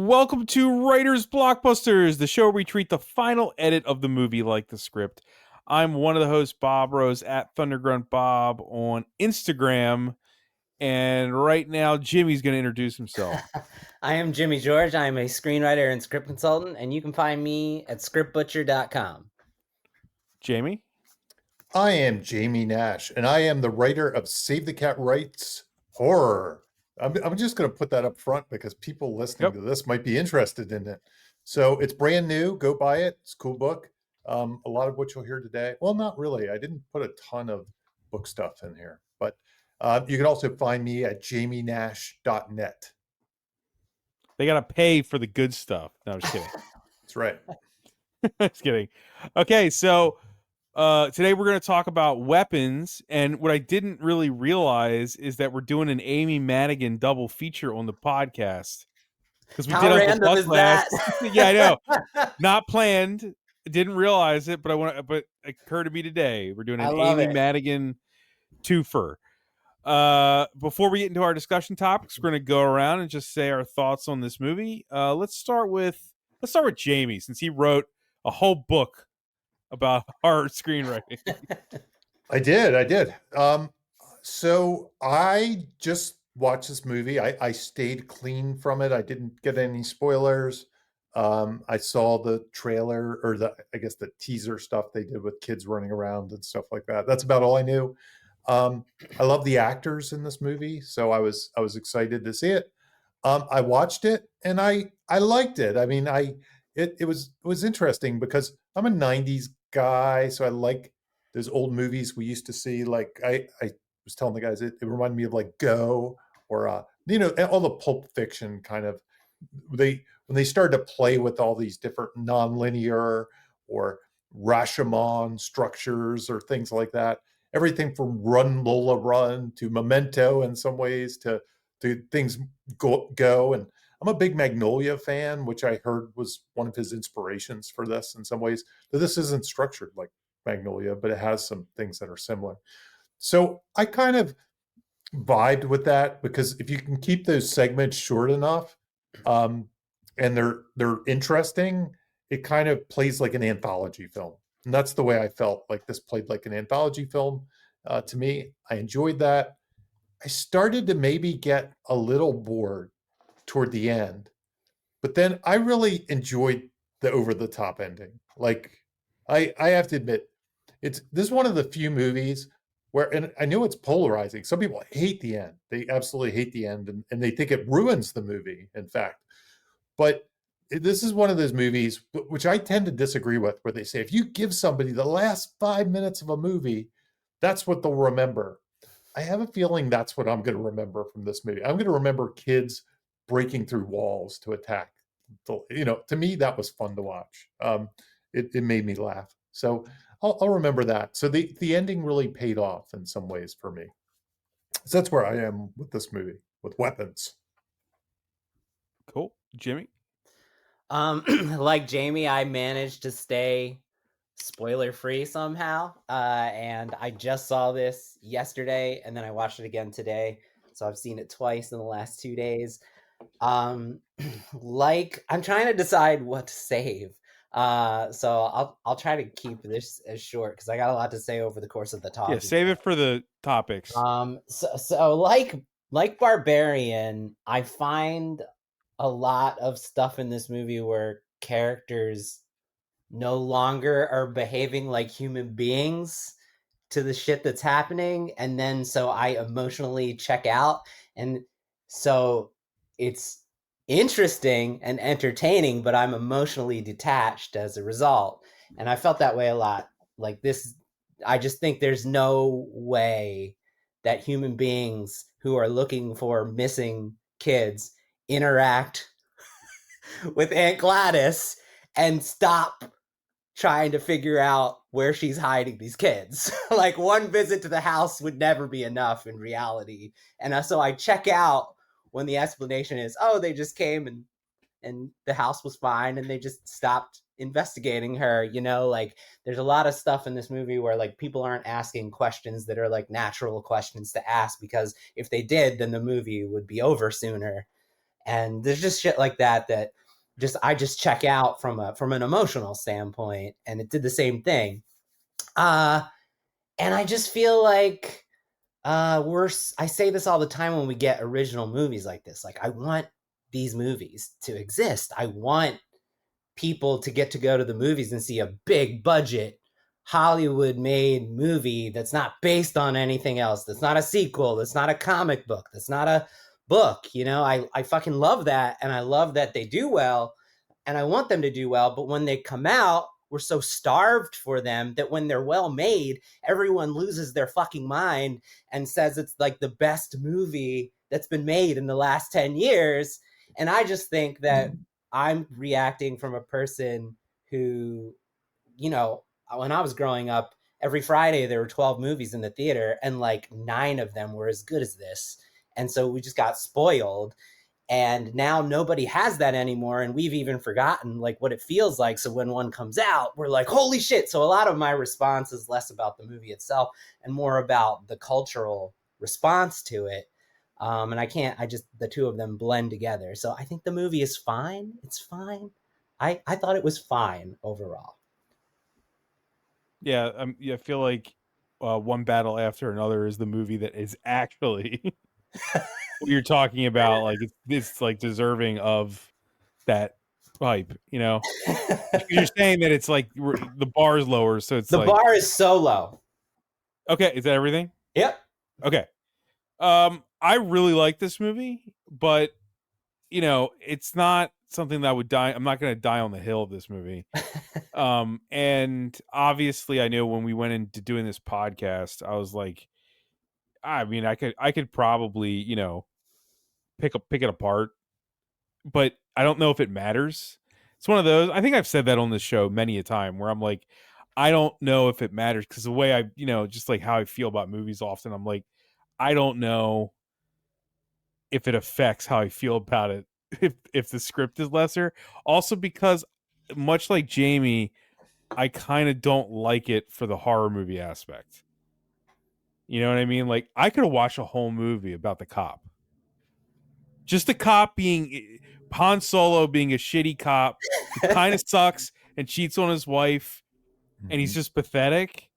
welcome to Writers Blockbusters, the show where we treat the final edit of the movie like the script. I'm one of the hosts, Bob Rose, at Thundergrunt Bob on Instagram. And right now, Jimmy's going to introduce himself. I am Jimmy George. I am a screenwriter and script consultant, and you can find me at scriptbutcher.com. Jamie? I am Jamie Nash, and I am the writer of Save the Cat Writes Horror. I'm just going to put that up front because people listening to this might be interested in it. So it's brand new. Go buy it. It's a cool book. A lot of what you'll hear today. Well, not really. I didn't put a ton of book stuff in here, but you can also find me at jamienash.net. They got to pay for the good stuff. No, I'm just kidding. That's right. Just kidding. Okay, so today we're going to talk about weapons, and what I didn't really realize is that we're doing an Amy Madigan double feature on the podcast because we How did random is that? Yeah, I know, not planned. Didn't realize it, but it occurred to me today. We're doing an Amy Madigan twofer. Before we get into our discussion topics, we're going to go around and just say our thoughts on this movie. Let's start with Jamie, since he wrote a whole book about horror screenwriting. I did. So I just watched this movie. I stayed clean from it. I didn't get any spoilers. I saw the trailer, or the teaser stuff they did with kids running around and stuff like that. That's about all I knew. I love the actors in this movie, so I was excited to see it. I watched it and I liked it. I mean, it was interesting because I'm a 90s guy, so I like those old movies we used to see. Like I was telling the guys, it reminded me of like Go, or all the Pulp Fiction kind of. When they started to play with all these different nonlinear or Rashomon structures or things like that. Everything from Run Lola Run to Memento in some ways to things go. And I'm a big Magnolia fan, which I heard was one of his inspirations for this in some ways. But this isn't structured like Magnolia, but it has some things that are similar. So I kind of vibed with that, because if you can keep those segments short enough, and they're interesting, it kind of plays like an anthology film. And that's the way I felt. Like this played like an anthology film to me. I enjoyed that. I started to maybe get a little bored toward the end, but then I really enjoyed the over-the-top ending. Like I have to admit, this is one of the few movies where, and I know it's polarizing. Some people hate the end. They absolutely hate the end, and they think it ruins the movie, in fact. But this is one of those movies, which I tend to disagree with, where they say, if you give somebody the last 5 minutes of a movie, that's what they'll remember. I have a feeling that's what I'm going to remember from this movie. I'm going to remember kids breaking through walls to attack. To me, that was fun to watch. It made me laugh. So I'll remember that. So the ending really paid off in some ways for me. So that's where I am with this movie, with weapons. Cool. Jimmy? Like Jamie, I managed to stay spoiler free somehow. And I just saw this yesterday, and then I watched it again today. So I've seen it twice in the last 2 days. I'm trying to decide what to save. So I'll try to keep this as short, because I got a lot to say over the course of the talk. Yeah, save it for the topics. So like Barbarian, I find a lot of stuff in this movie where characters no longer are behaving like human beings to the shit that's happening, and then so I emotionally check out, and so it's interesting and entertaining, but I'm emotionally detached as a result. And I felt that way a lot. Like this, I just think there's no way that human beings who are looking for missing kids interact with Aunt Gladys and stop trying to figure out where she's hiding these kids. Like one visit to the house would never be enough in reality. And so I check out when the explanation is, oh, they just came and the house was fine and they just stopped investigating her. Like there's a lot of stuff in this movie where like people aren't asking questions that are like natural questions to ask, because if they did, then the movie would be over sooner. And there's just shit like that I just check out from an emotional standpoint, and it did the same thing. And I just feel like I say this all the time when we get original movies like this. Like, I want these movies to exist. I want people to get to go to the movies and see a big budget Hollywood made movie that's not based on anything else. That's not a sequel. That's not a comic book. That's not a book. I fucking love that. And I love that they do well, and I want them to do well. But when they come out, we're so starved for them that when they're well made, everyone loses their fucking mind and says it's like the best movie that's been made in the last 10 years. And I just think that I'm reacting from a person who, when I was growing up, every Friday there were 12 movies in the theater, and like 9 of them were as good as this. And so we just got spoiled. And now nobody has that anymore. And we've even forgotten like what it feels like. So when one comes out, we're like, holy shit. So a lot of my response is less about the movie itself and more about the cultural response to it. And the two of them blend together. So I think the movie is fine. It's fine. I thought it was fine overall. Yeah, I feel like One Battle After Another is the movie that is actually what you're talking about. Like it's like deserving of that hype, You're saying that it's like the bar is lower, so it's the bar is so low. Okay, is that everything? Yep. Okay. I really like this movie, but it's not something that I would die. I'm not going to die on the hill of this movie. And obviously, I know when we went into doing this podcast, I was like, I mean, I could probably pick it apart, but I don't know if it matters. It's one of those. I think I've said that on this show many a time where I'm like, I don't know if it matters, because the way I just like how I feel about movies often, I'm like, I don't know if it affects how I feel about it if the script is lesser. Also because much like Jamie, I kind of don't like it for the horror movie aspect. You know what I mean? Like, I could have watched a whole movie about the cop. Just the cop being Han Solo being a shitty cop who kind of sucks and cheats on his wife, and he's just pathetic.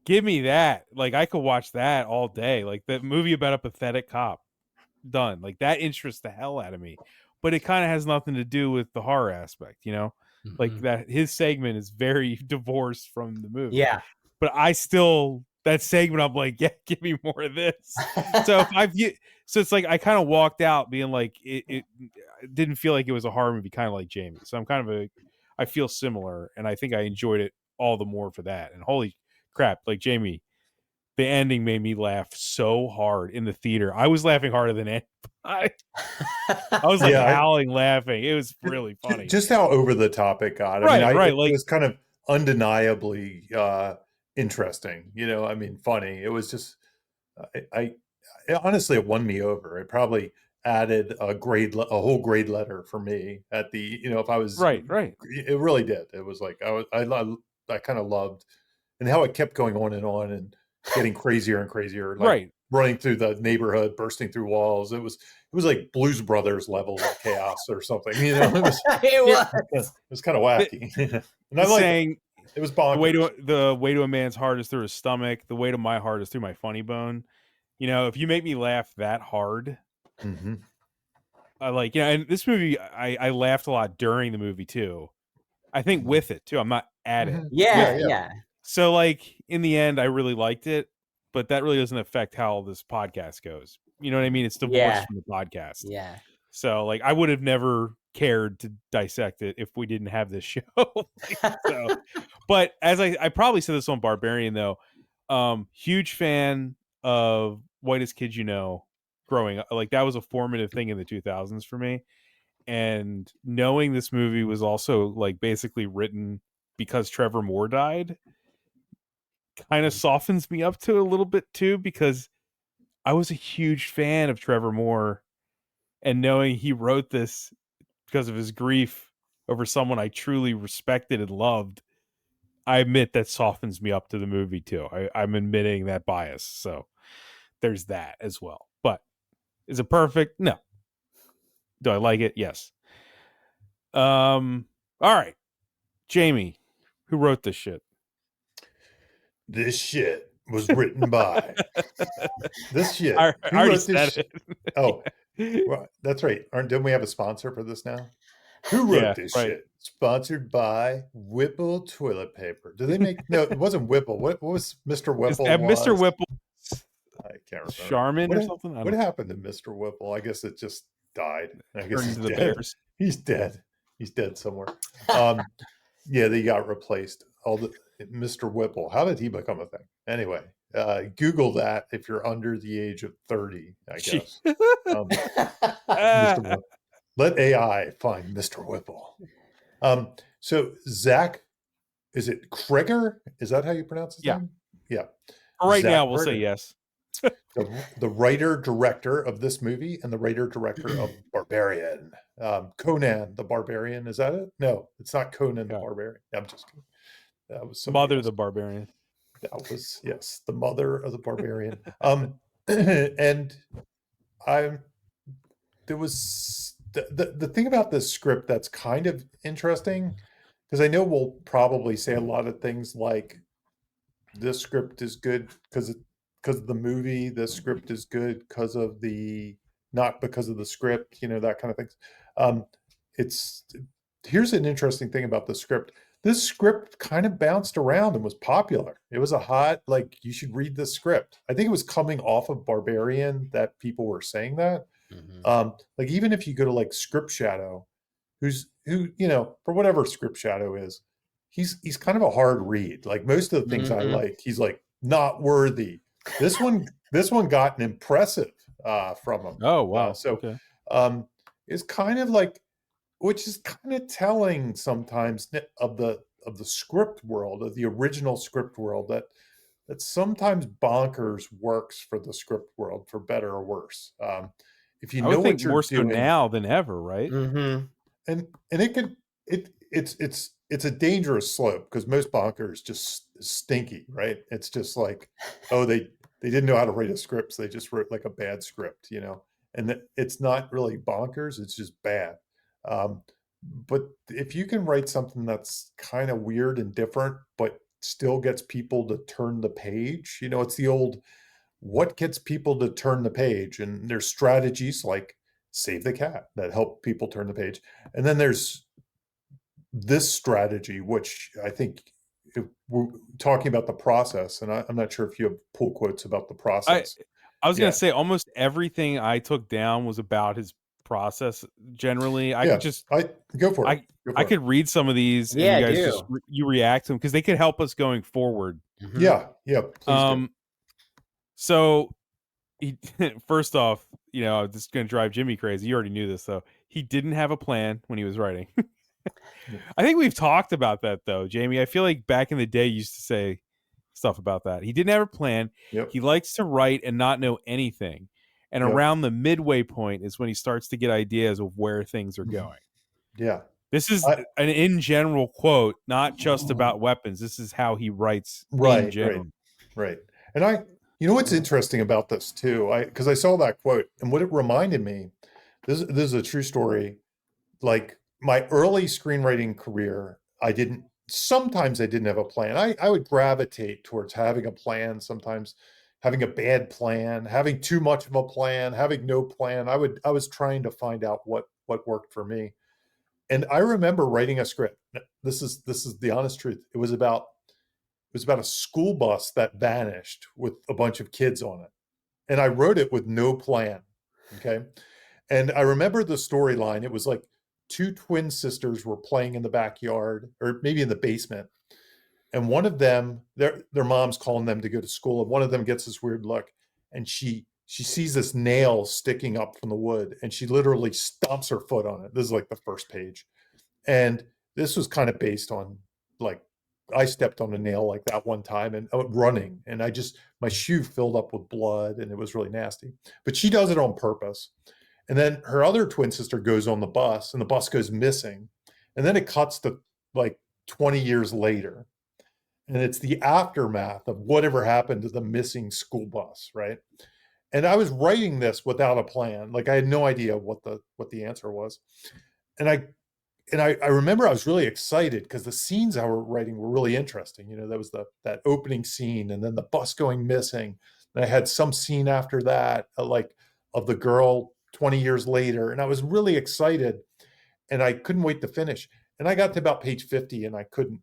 Give me that. Like, I could watch that all day. Like, the movie about a pathetic cop. Done. Like, that interests the hell out of me. But it kind of has nothing to do with the horror aspect, Like, that his segment is very divorced from the movie. Yeah. But that segment, I'm like, yeah, give me more of this. So it's like I kind of walked out being like, it didn't feel like it was a horror movie, kind of like Jamie. So I feel similar, and I think I enjoyed it all the more for that. And holy crap, like Jamie, the ending made me laugh so hard in the theater. I was laughing harder than anybody. I was like howling laughing. It was really funny. Just how over the top it got. It was kind of undeniably interesting. Funny. It was just, honestly, it won me over. It probably added a whole grade letter for me at the, if I was right. It really did. It was like I kind of loved, and how it kept going on and getting crazier and crazier. Like running through the neighborhood, bursting through walls. It was like Blues Brothers level of chaos or something. It was kind of wacky. And I like it was bonkers. The way to a man's heart is through his stomach. The way to my heart is through my funny bone. If you make me laugh that hard, I like, and this movie, I laughed a lot during the movie too. I think with it too. I'm not at it. Yeah. So like in the end, I really liked it, but that really doesn't affect how this podcast goes. You know what I mean? It's divorced from the podcast. Yeah. So like I would have never cared to dissect it if we didn't have this show. But as I probably said this on Barbarian though, huge fan of Whitest Kids You Know growing up. Like that was a formative thing in the 2000s for me. And knowing this movie was also like basically written because Trevor Moore died kind of softens me up to a little bit too, because I was a huge fan of Trevor Moore, and knowing he wrote this because of his grief over someone I truly respected and loved, I admit that softens me up to the movie too. I'm admitting that bias. So there's that as well. But is it perfect? No. Do I like it? Yes. All right, Jamie, who wrote this shit? This shit was written by this shit. I Who already wrote this said shit? it. Oh, well, that's right. Didn't we have a sponsor for this now? Who wrote Yeah, this right. shit? Sponsored by Whipple toilet paper. Do they make? No, it wasn't Whipple. What was Mr. Whipple? Mr. Whipple, I can't remember. Charmin or something? What happened to Mr. Whipple? I guess it just died. I guess Turned he's into the dead. Bears. He's dead. He's dead somewhere. Yeah, they got replaced. Mr. Whipple. How did he become a thing? Anyway, Google that if you're under the age of 30, I guess. Mr. Whipple. Let AI find Mr. Whipple. So Zach, is it Cregger? Is that how you pronounce his name? Yeah. Right Zach now, we'll Cregger. say yes. The writer-director of this movie and the writer-director of Barbarian. Conan the Barbarian, is that it? No, it's not Conan the Barbarian. I'm just kidding. That was Mother the Barbarian. That was, yes, the mother of the Barbarian. And there was the thing about this script that's kind of interesting, because I know we'll probably say a lot of things like this script is good because of the movie, this script is good because of the, not because of the script, that kind of things. Here's an interesting thing about the script. This script kind of bounced around and was popular. It was a hot, like, you should read this script. I think it was coming off of Barbarian that people were saying that. Like, even if you go to like Script Shadow, who, for whatever Script Shadow is, he's kind of a hard read. Like most of the things I like, he's like not worthy. This one got an impressive from him. Oh wow. Okay. It's kind of like, which is kind of telling sometimes of the script world, of the original script world, that sometimes bonkers works for the script world, for better or worse. If you know what you're more doing so now than ever, right? And it's a dangerous slope, because most bonkers just stinky, right? It's just like, oh, they didn't know how to write a script, so they just wrote like a bad script, and it's not really bonkers, it's just bad. But if you can write something that's kind of weird and different, but still gets people to turn the page, it's the old, what gets people to turn the page? And there's strategies like Save the Cat that help people turn the page. And then there's this strategy, which I think, if we're talking about the process, and I'm not sure if you have pull quotes about the process. I was going to say almost everything I took down was about his process. Generally, go for it. I could read some of these, and you guys just you react to them, because they could help us going forward. Yeah, please do. So, first off, this is going to drive Jimmy crazy. You already knew this, though. He didn't have a plan when he was writing. I think we've talked about that, though, Jamie. I feel like back in the day, you used to say stuff about that. He didn't have a plan. Yep. He likes to write and not know anything. And around the midway point is when he starts to get ideas of where things are going. Yeah. This is an in general quote, not just about weapons. This is how he writes in general. Right. And what's interesting about this too, because I saw that quote, and what it reminded me, this is a true story. Like my early screenwriting career, sometimes I didn't have a plan. I would gravitate towards having a plan, sometimes having a bad plan, having too much of a plan, having no plan. I was trying to find out what worked for me. And I remember writing a script. This is the honest truth. It was about a school bus that vanished with a bunch of kids on it. And I wrote it with no plan. Okay. And I remember the storyline. It was like two twin sisters were playing in the backyard, or maybe in the basement. And one of them, their mom's calling them to go to school. And one of them gets this weird look, and she sees this nail sticking up from the wood, and she literally stomps her foot on it. This is like the first page. And this was kind of based on, like, I stepped on a nail like that one time, and running, and my shoe filled up with blood, and it was really nasty. But she does it on purpose. And then her other twin sister goes on the bus, and the bus goes missing. And then it cuts to like 20 years later. And it's the aftermath of whatever happened to the missing school bus, right? And I was writing this without a plan. Like I had no idea what the answer was. And I remember I was really excited because the scenes I were writing were really interesting. You know, there was that opening scene and then the bus going missing. And I had some scene after that, like of the girl 20 years later. And I was really excited and I couldn't wait to finish. And I got to about page 50 and I couldn't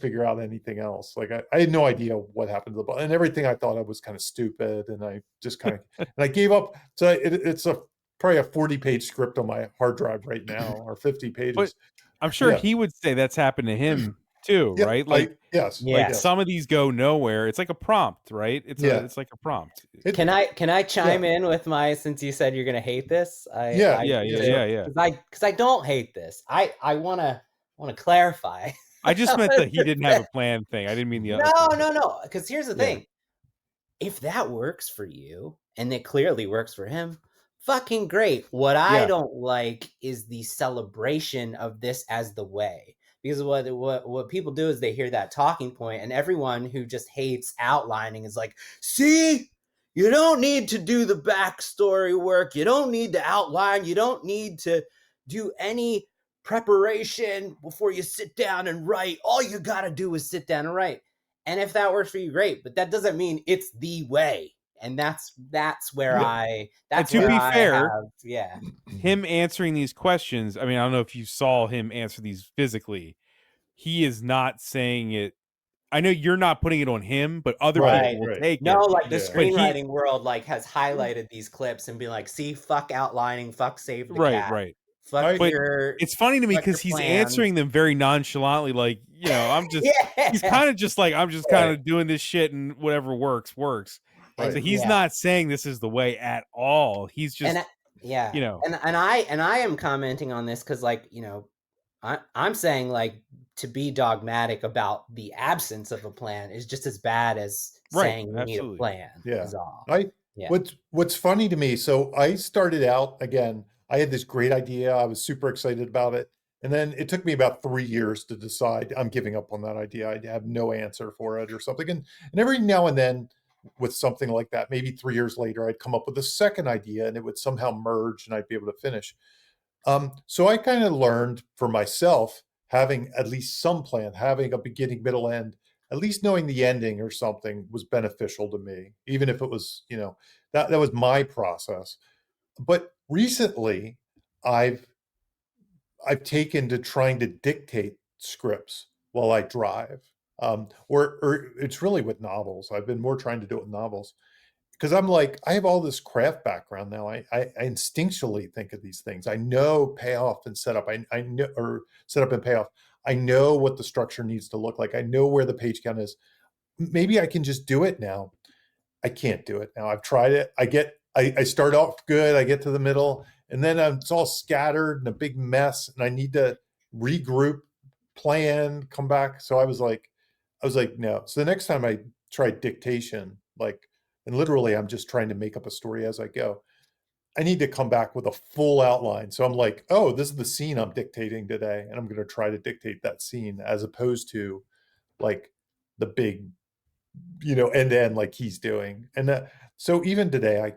figure out anything else. Like I had no idea what happened to the book, and everything I thought I was kind of stupid, and I just kind of and I gave up. So it's probably a 40-page script on my hard drive right now, or 50 pages. But I'm sure he would say that's happened to him too, yeah, right? Like yes, like some of these go nowhere. It's like a prompt, right? It's like a prompt. Can I chime in with my, since you said you're gonna hate this? Yeah. Because I don't hate this. I wanna clarify. I just meant that he didn't have a plan thing. I didn't mean the other. No. Because here's the thing: if that works for you, and it clearly works for him, fucking great. What I don't like is the celebration of this as the way. Because what people do is they hear that talking point, and everyone who just hates outlining is like, see, you don't need to do the backstory work. You don't need to outline. You don't need to do any preparation before you sit down and write. All you got to do is sit down and write. And if that works for you, great. But that doesn't mean it's the way. And that's where him answering these questions, I mean, I don't know if you saw him answer these physically. He is not saying it. I know you're not putting it on him, but other people will take it. No, like the screenwriting world like has highlighted these clips and be like, see, fuck outlining, fuck save the cat. Right. Fuck but your, it's funny to me because he's answering them very nonchalantly, like, you know, I'm just he's kind of just like, I'm just kind of doing this shit and whatever works. So he's not saying this is the way at all. He's just you know. And I am commenting on this because, like, you know, I'm saying, like, to be dogmatic about the absence of a plan is just as bad as saying you need a plan. Is all. What's funny to me, so I started out, again, I had this great idea. I was super excited about it. And then it took me about 3 years to decide I'm giving up on that idea. I have no answer for it or something. And every now and then with something like that, maybe 3 years later, I'd come up with a second idea and it would somehow merge and I'd be able to finish. So I kind of learned for myself, having at least some plan, having a beginning, middle, end, at least knowing the ending or something was beneficial to me, even if it was, you know, that was my process. But recently, I've taken to trying to dictate scripts while I drive, or it's really with novels. I've been more trying to do it with novels because I'm like, I have all this craft background now. I instinctually think of these things. I know payoff and setup. I know, or setup and payoff. I know what the structure needs to look like. I know where the page count is. Maybe I can just do it now. I can't do it now. I've tried it. I start off good. I get to the middle, and then it's all scattered and a big mess, and I need to regroup, plan, come back. So I was like, no. So the next time I tried dictation, like, and literally I'm just trying to make up a story as I go. I need to come back with a full outline. So I'm like, oh, this is the scene I'm dictating today, and I'm going to try to dictate that scene as opposed to like the big, you know, end to end like he's doing. And so even today, I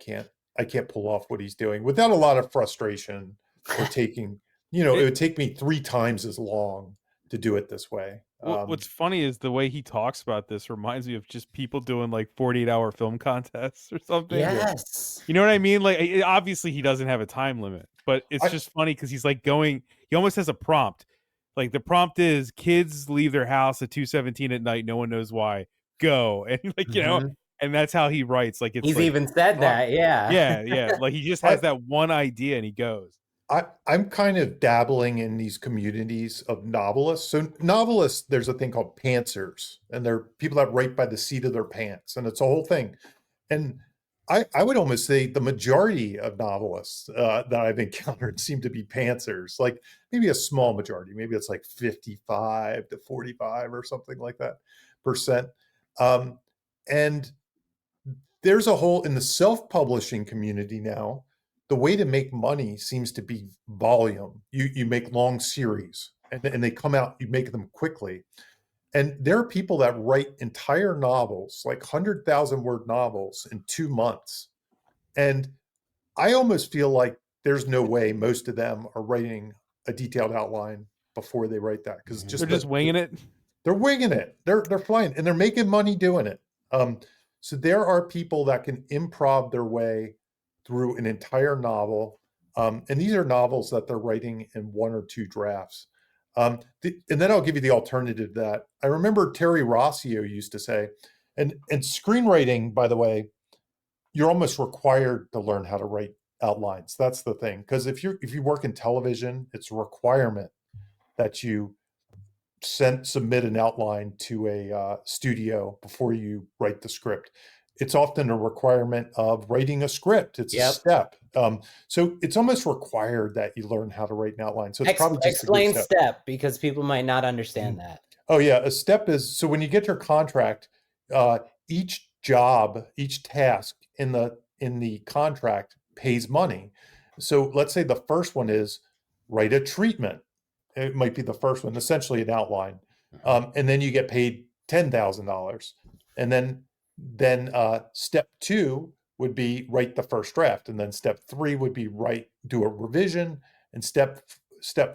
can't pull off what he's doing without a lot of frustration or taking, you know, it would take me 3 times as long to do it this way. What's funny is the way he talks about this reminds me of just people doing like 48-hour film contests or something. Yes. You know what I mean? Like, obviously he doesn't have a time limit, but it's just funny because he's like he almost has a prompt. Like the prompt is kids leave their house at 2:17 at night. No one knows why. Go. And like, you know, and that's how he writes. Like it's he's like, even said that. Yeah. Like he just has that one idea and he goes. I'm kind of dabbling in these communities of novelists. So novelists, there's a thing called pantsers, and they're people that write by the seat of their pants, and it's a whole thing. And I would almost say the majority of novelists that I've encountered seem to be pantsers, like maybe a small majority. Maybe it's like 55 to 45 or something like that percent. And there's a whole, in the self-publishing community now, the way to make money seems to be volume. You make long series and they come out, you make them quickly. And there are people that write entire novels, like 100,000-word novels in 2 months. And I almost feel like there's no way most of them are writing a detailed outline before they write that, because they're just winging it. They're winging it. They're flying, and they're making money doing it. So there are people that can improv their way through an entire novel, and these are novels that they're writing in 1 or 2 drafts. And then I'll give you the alternative to that. I remember Terry Rossio used to say, and screenwriting, by the way, you're almost required to learn how to write outlines. That's the thing, because if you work in television, it's a requirement that you submit an outline to a studio before you write the script. It's often a requirement of writing a script. It's a step. So it's almost required that you learn how to write an outline. So it's probably just explain step, because people might not understand that. Oh yeah, a step is, so when you get your contract, each job, each task in the contract pays money. So let's say the first one is write a treatment. It might be the first one, essentially an outline, and then you get paid $10,000. And then step 2 would be write the first draft, and then step 3 would be do a revision, and step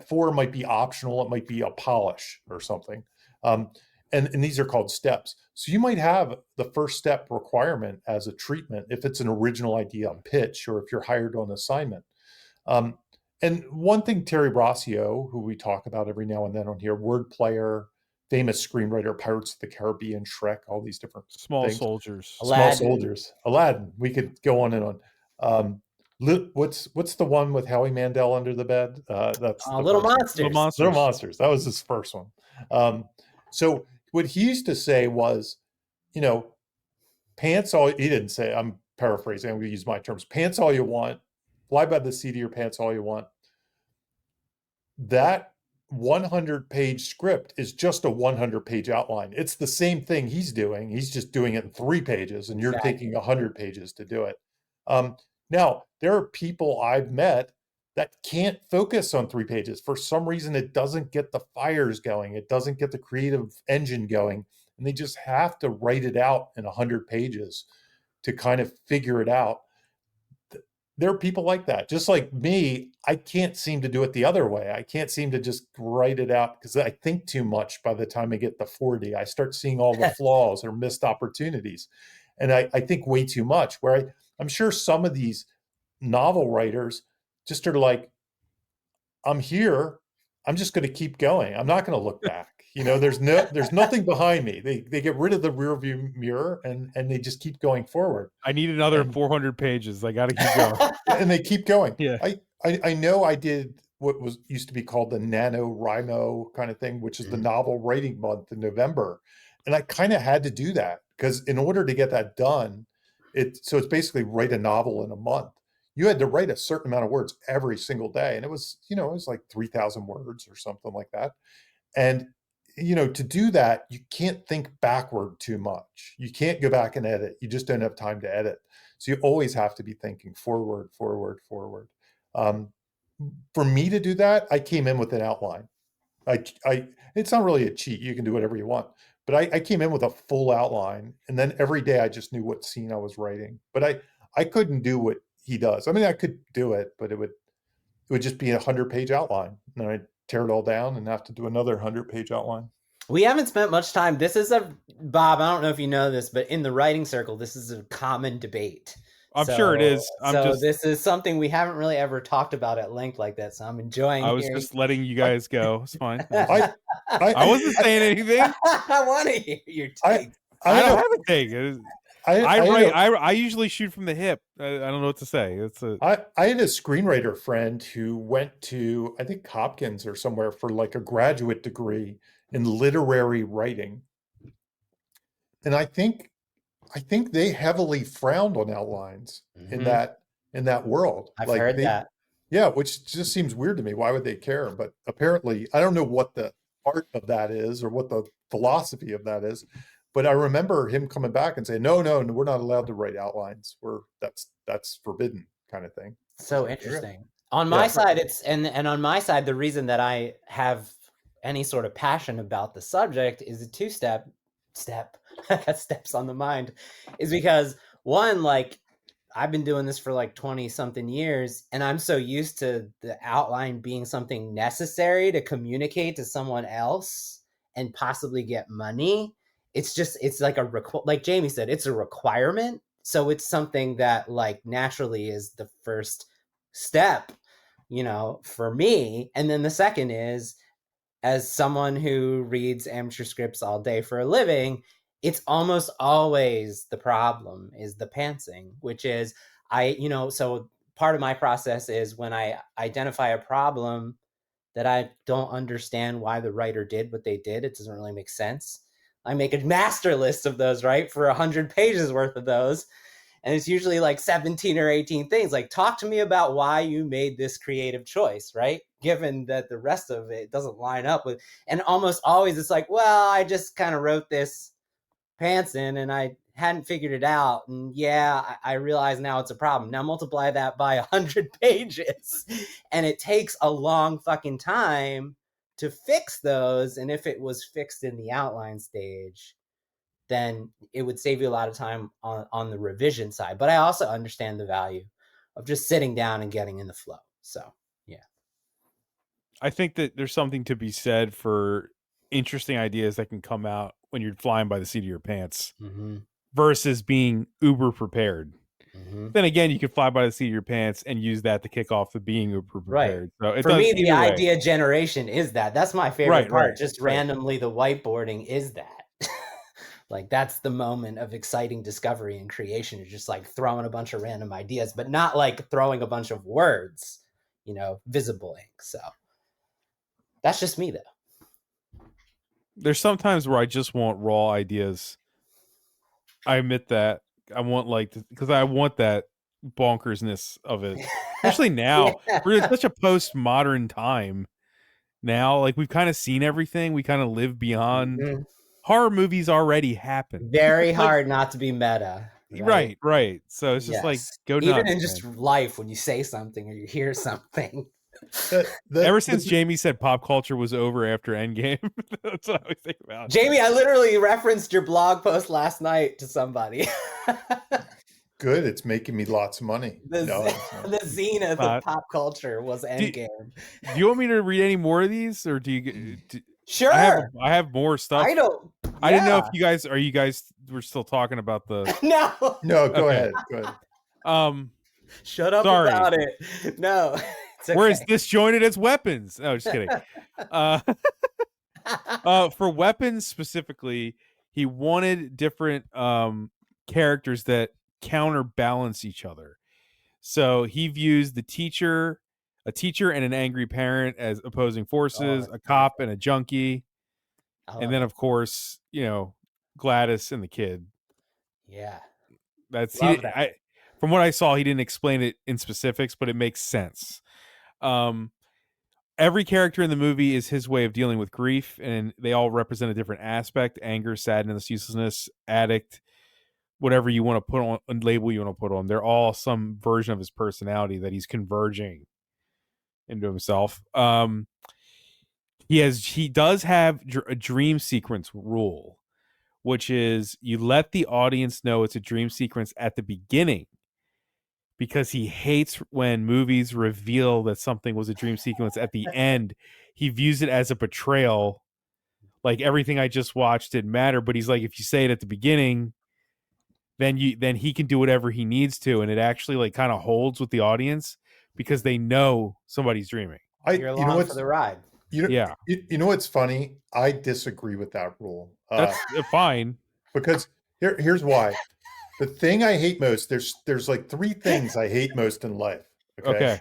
4 might be optional. It might be a polish or something. And these are called steps. So you might have the first step requirement as a treatment if it's an original idea pitch, or if you're hired on assignment. And one thing Terry Rossio, who we talk about every now and then on here, word player, famous screenwriter, Pirates of the Caribbean, Shrek, all these different Small Soldiers. Small Soldiers. Aladdin. We could go on and on. What's the one with Howie Mandel under the bed? That's Little Monsters. Little Monsters. That was his first one. So what he used to say was, pants all, he didn't say, I'm paraphrasing, I'm going to use my terms, pants all you want, fly by the seat of your pants all you want. That 100-page script is just a 100-page outline. It's the same thing he's doing. He's just doing it in 3 pages, and you're taking 100 pages to do it. Now, there are people I've met that can't focus on 3 pages. For some reason, it doesn't get the fires going. It doesn't get the creative engine going. And they just have to write it out in 100 pages to kind of figure it out. There are people like that. Just like me, I can't seem to do it the other way. I can't seem to just write it out because I think too much by the time I get to 40. I start seeing all the flaws or missed opportunities. And I think way too much, where I'm sure some of these novel writers just are like, I'm here. I'm just going to keep going. I'm not going to look back. There's nothing behind me. They get rid of the rear view mirror and they just keep going forward. I need another 400 pages. I got to keep going. And they keep going. Yeah. I know I did what used to be called the NaNoWriMo kind of thing, which is the novel writing month in November. And I kind of had to do that because in order to get that done, it's basically write a novel in a month. You had to write a certain amount of words every single day. And it was like 3,000 words or something like that. And, to do that, you can't think backward too much. You can't go back and edit. You just don't have time to edit. So you always have to be thinking forward. For me to do that, I came in with an outline. It's not really a cheat. You can do whatever you want. But I came in with a full outline. And then every day I just knew what scene I was writing. But I couldn't do what he does. I mean, I could do it, but it would just be a 100-page outline. And then I'd tear it all down and have to do another 100-page outline. We haven't spent much time. This is Bob, I don't know if you know this, but in the writing circle, this is a common debate. I'm sure it is. This is something we haven't really ever talked about at length like that. So I'm enjoying. I was just letting you guys go. It's fine. I wasn't saying anything. I want to hear your take. I don't have a take. I usually shoot from the hip. I don't know what to say. I had a screenwriter friend who went to, I think, Hopkins or somewhere for like a graduate degree in literary writing. And I think they heavily frowned on outlines in that world. I've heard that. Yeah, which just seems weird to me. Why would they care? But apparently, I don't know what the art of that is or what the philosophy of that is. But I remember him coming back and saying, no, we're not allowed to write outlines. That's forbidden, kind of thing. So interesting. On my side, it's and on my side, the reason that I have any sort of passion about the subject is a two-step got steps on the mind, is because one, like, I've been doing this for like 20 something years, and I'm so used to the outline being something necessary to communicate to someone else and possibly get money. It's like like Jamie said, it's a requirement. So it's something that like naturally is the first step, for me. And then the second is, as someone who reads amateur scripts all day for a living, it's almost always the problem is the pantsing, which is so part of my process is when I identify a problem that I don't understand why the writer did what they did, it doesn't really make sense. I make a master list of those, right? For 100 pages worth of those. And it's usually like 17 or 18 things. Like, talk to me about why you made this creative choice, right? Given that the rest of it doesn't line up with, and almost always it's like, well, I just kind of wrote this pantsin and I hadn't figured it out. And yeah, I realize now it's a problem. Now multiply that by 100 pages. And it takes a long fucking time to fix those. And if it was fixed in the outline stage, then it would save you a lot of time on the revision side. But I also understand the value of just sitting down and getting in the flow. So, yeah. I think that there's something to be said for interesting ideas that can come out when you're flying by the seat of your pants versus being uber prepared. Then again, you could fly by the seat of your pants and use that to kick off the being uber prepared. Right. So for me, the idea generation is that's my favorite part. Just randomly, the whiteboarding is that. Like, that's the moment of exciting discovery and creation. You're just like throwing a bunch of random ideas, but not like throwing a bunch of words, visible ink. So that's just me, though. There's sometimes where I just want raw ideas. I admit that. I want because I want that bonkersness of it, especially now. We're in such a postmodern time now. Like, we've kind of seen everything. We kind of live beyond. Horror movies already happen. Very hard not to be meta. Right. So it's just like, go nuts. Even in just life, when you say something or you hear something. Ever since Jamie said pop culture was over after Endgame, that's what I always think about. Jamie, I literally referenced your blog post last night to somebody. Good. It's making me lots of money. The zenith of pop culture was Endgame. Do you want me to read any more of these, or do you? Sure. I have more stuff. I don't. Yeah. I didn't know if you guys were still talking about the. No. Go ahead. Shut up about it. No. Okay. We're as disjointed as weapons. No, just kidding. For weapons specifically, he wanted different characters that counterbalance each other. So he views a teacher and an angry parent as opposing forces, a cop and a junkie, and then of course, Gladys and the kid. Yeah, from what I saw, he didn't explain it in specifics, but it makes sense. Every character in the movie is his way of dealing with grief, and they all represent a different aspect: anger, sadness, uselessness, addict, whatever you want to put on, label you want to put on. They're all some version of his personality that he's converging into himself. He does have a dream sequence rule, which is you let the audience know it's a dream sequence at the beginning, because he hates when movies reveal that something was a dream sequence at the end. He views it as a betrayal. Like, everything I just watched didn't matter, but he's like, if you say it at the beginning, then he can do whatever he needs to, and it actually like kind of holds with the audience because they know somebody's dreaming. You're along for the ride. You know what's funny? I disagree with that rule. That's fine. Because here's why. The thing I hate most, there's like three things I hate most in life. Okay.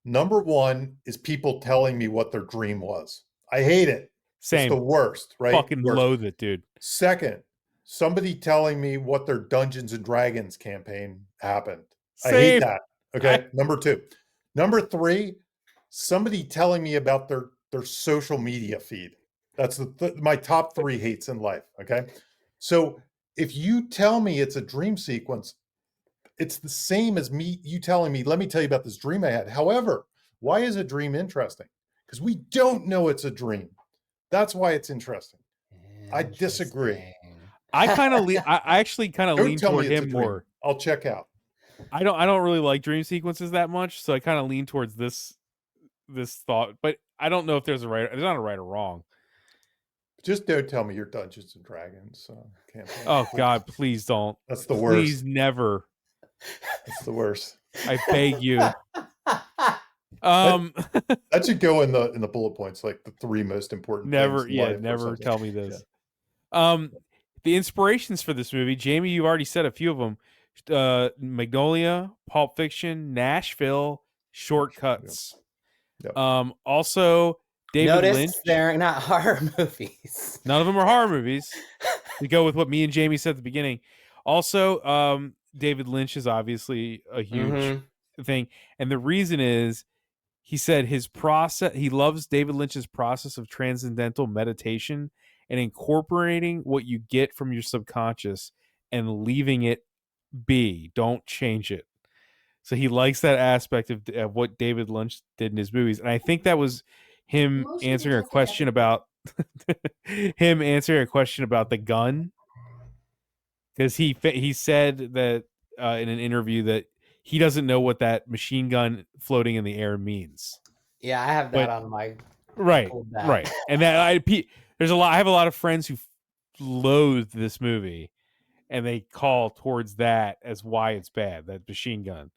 Number one is people telling me what their dream was. I hate it. Same. It's the worst, right? Fucking loathe it, dude. Second, somebody telling me what their Dungeons and Dragons campaign happened. Same. I hate that. Okay. Number two. Number three, somebody telling me about their social media feed. That's my top three hates in life. Okay. So if you tell me it's a dream sequence, it's the same as you telling me, let me tell you about this dream I had. However, why is a dream interesting? because we don't know it's a dream. That's why it's interesting. I disagree. I actually kind of lean toward him more. I'll check out. I don't really like dream sequences that much, so I kind of lean towards this thought. But I don't know if there's not a right or wrong. Just don't tell me you're Dungeons and Dragons campaign. Oh God, please don't. That's the worst. Please never. That's the worst. I beg you. That should go in the bullet points, like the 3 most important things in life. Never tell me this. Yeah. The inspirations for this movie, Jamie, you've already said a few of them. Magnolia, Pulp Fiction, Nashville, Shortcuts. Yep. Also David Lynch. They're not horror movies. None of them are horror movies. We go with what me and Jamie said at the beginning. Also, David Lynch is obviously a huge thing, and the reason is he said he loves David Lynch's process of transcendental meditation and incorporating what you get from your subconscious and leaving it be. Don't change it. So he likes that aspect of what David Lynch did in his movies, and I think that was him answering a question about the gun, because he said that in an interview that he doesn't know what that machine gun floating in the air means. Yeah, I have that on my right, and that I have a lot of friends who loathe this movie, and they call towards that as why it's bad, that machine gun.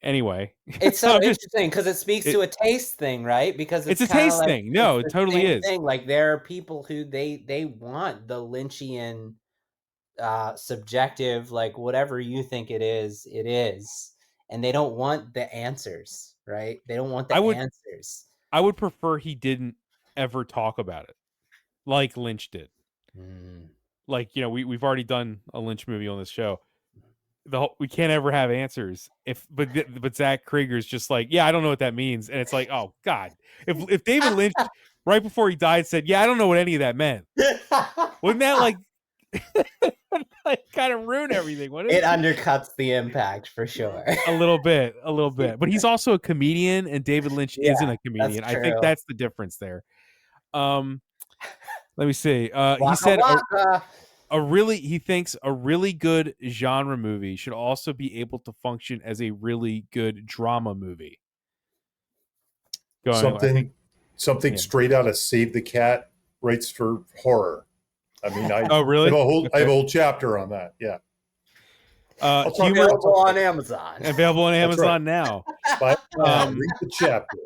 Anyway, it's so interesting because it speaks to a taste thing, right? Because it's a taste thing. No, it totally is. Like there are people who they want the Lynchian subjective, like whatever you think it is, and they don't want the answers, right? They don't want the answers. I would prefer he didn't ever talk about it like Lynch did. Like, we've already done a Lynch movie on this show. We can't ever have answers. But Zach Cregger is just like, yeah, I don't know what that means, and it's like, oh God, if David Lynch right before he died said, yeah, I don't know what any of that meant, wouldn't that like kind of ruin everything? Wouldn't it undercuts the impact for sure. a little bit. But he's also a comedian, and David Lynch isn't a comedian. I think that's the difference there. Let me see. He said. He thinks a really good genre movie should also be able to function as a really good drama movie. Something straight out of Save the Cat writes for horror. I mean, really? I have a whole chapter on that. Yeah. Available on Amazon. Available on Amazon now. Read the chapter.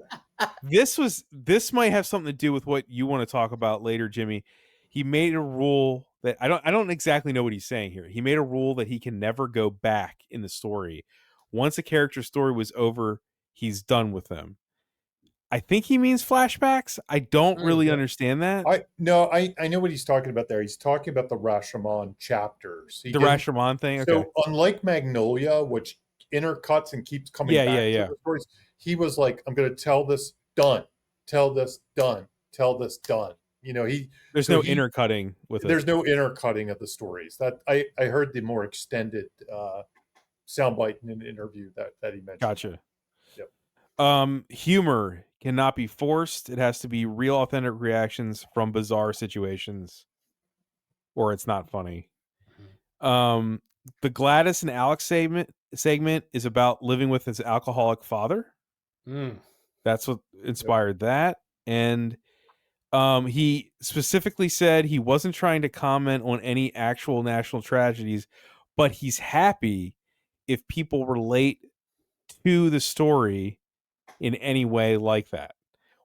This might have something to do with what you want to talk about later, Jimmy. He made a rule that I don't exactly know what he's saying here. He made a rule that he can never go back in the story. Once a character's story was over, he's done with them. I think he means flashbacks. I don't really understand that. I know what he's talking about there. He's talking about the Rashomon chapters. The Rashomon thing? Okay. So unlike Magnolia, which intercuts and keeps coming back to the stories, he was like, I'm going to tell this, done. Tell this, done. Tell this, done. There's no intercutting with it. There's no intercutting of the stories. That I heard the more extended soundbite in an interview that he mentioned. Gotcha. Yep. Humor cannot be forced. It has to be real, authentic reactions from bizarre situations, or it's not funny. The Gladys and Alex segment is about living with his alcoholic father. That's what inspired that, and he specifically said he wasn't trying to comment on any actual national tragedies, but he's happy if people relate to the story in any way like that,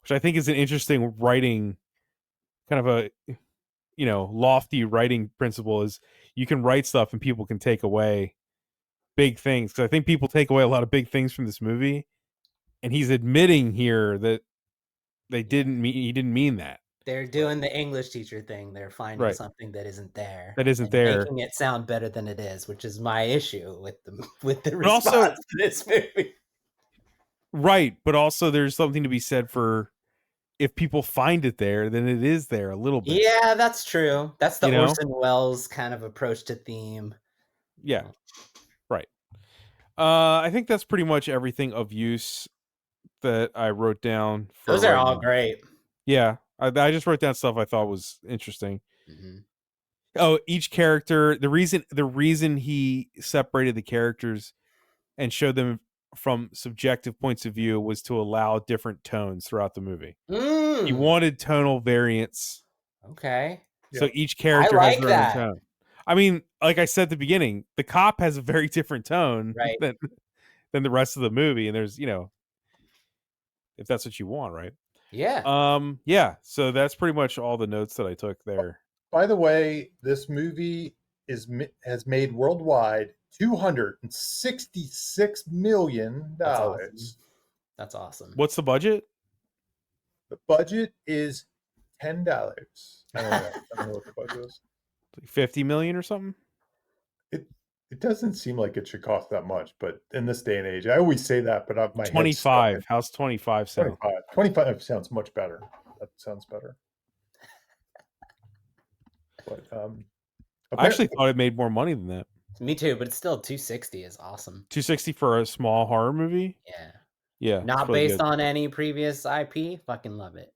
which I think is an interesting writing, kind of a, lofty writing principle, is you can write stuff and people can take away big things. Because I think people take away a lot of big things from this movie, and he's admitting here that he didn't mean that. They're doing the English teacher thing. They're finding something that isn't there. Making it sound better than it is, which is my issue with the response to this movie. Right, but also there's something to be said for if people find it there, then it is there a little bit. Yeah, that's true. That's the Orson Welles kind of approach to theme. Yeah, right. I think that's pretty much everything of use that I wrote down. Those are all great. Yeah, I just wrote down stuff I thought was interesting. Mm-hmm. Oh, each character. The reason he separated the characters and showed them from subjective points of view was to allow different tones throughout the movie. He wanted tonal variance. Okay. So each character has their own tone. I mean, like I said at the beginning, the cop has a very different tone than the rest of the movie, and there's, if that's what you want, right? Yeah. Yeah. So that's pretty much all the notes that I took there. By the way, this movie has made worldwide $266 million. That's awesome. What's the budget? The budget is $10. I don't know what the budget is. 50 million or something? It doesn't seem like it should cost that much, but in this day and age, I always say that, but my 25. How's 25 sound? 25 sounds much better. That sounds better. But I actually thought it made more money than that. Me too, but it's still 260 is awesome. 260 for a small horror movie? Yeah. Yeah. Not really based on any previous IP. Fucking love it.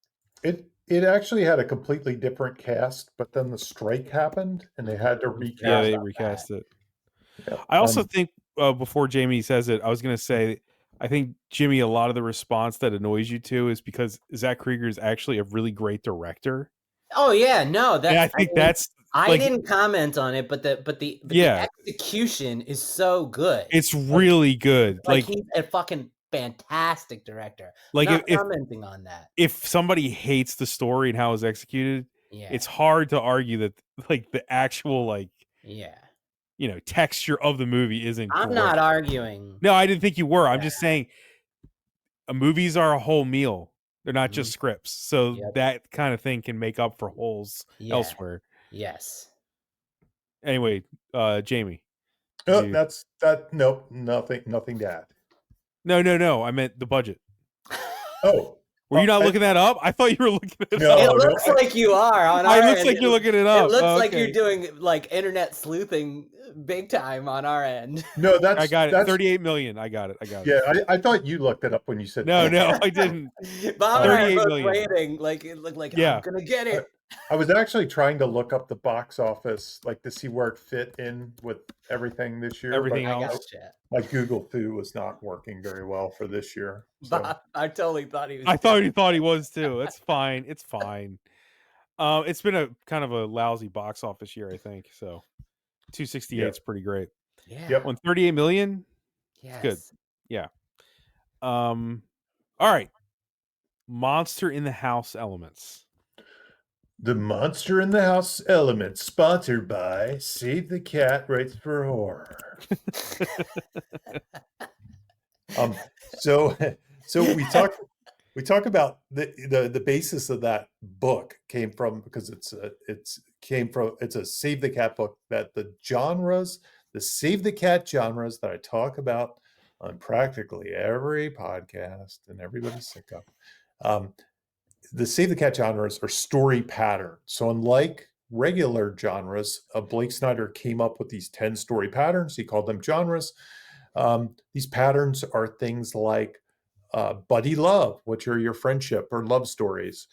It actually had a completely different cast, but then the strike happened and they had to recast. Yeah, they recast it. Yeah. I also think before Jamie says it, I was going to say, I think, Jimmy, a lot of the response that annoys you too is because Zach Cregger is actually a really great director. Oh yeah, no, I didn't comment on it, but the execution is so good. It's really good. Like he's a fucking fantastic director. Like I'm not commenting on that. If somebody hates the story and how it's executed, it's hard to argue that like the actual texture of the movie isn't. I'm not arguing. No, I didn't think you were. I'm just saying, movies are a whole meal. They're not just scripts, so that kind of thing can make up for holes elsewhere. Yes. Anyway, Jamie. Nope, nothing to add. No. I meant the budget. Oh. Were you not looking that up? I thought you were looking it up. It looks like you are. It looks like you're looking it up. It looks like you're doing like internet sleuthing big time on our end. No, I got it. 38 million. I got it. Yeah, I thought you looked it up when you said no, I didn't. Bob and I were waiting. Like it looked like I'm gonna get it. I was actually trying to look up the box office, like to see where it fit in with everything this year. Everything else. My Google Fu was not working very well for this year. So. I totally thought he was. I thought he was too. It's fine. It's fine. It's been a kind of a lousy box office year, I think. So 268 is pretty great. Yeah. Yep. On 38 million. Yes. Good. Yeah. All right. Monster in the House elements. The Monster in the House element, sponsored by Save the Cat Writes for Horror. So we talk about the basis of that book came from, because it's a Save the Cat book, that the Save the Cat genres that I talk about on practically every podcast and everybody's sick of. The Save the Cat genres are story patterns. So unlike regular genres, Blake Snyder came up with these 10 story patterns. He called them genres. These patterns are things like buddy love, which are your friendship or love stories.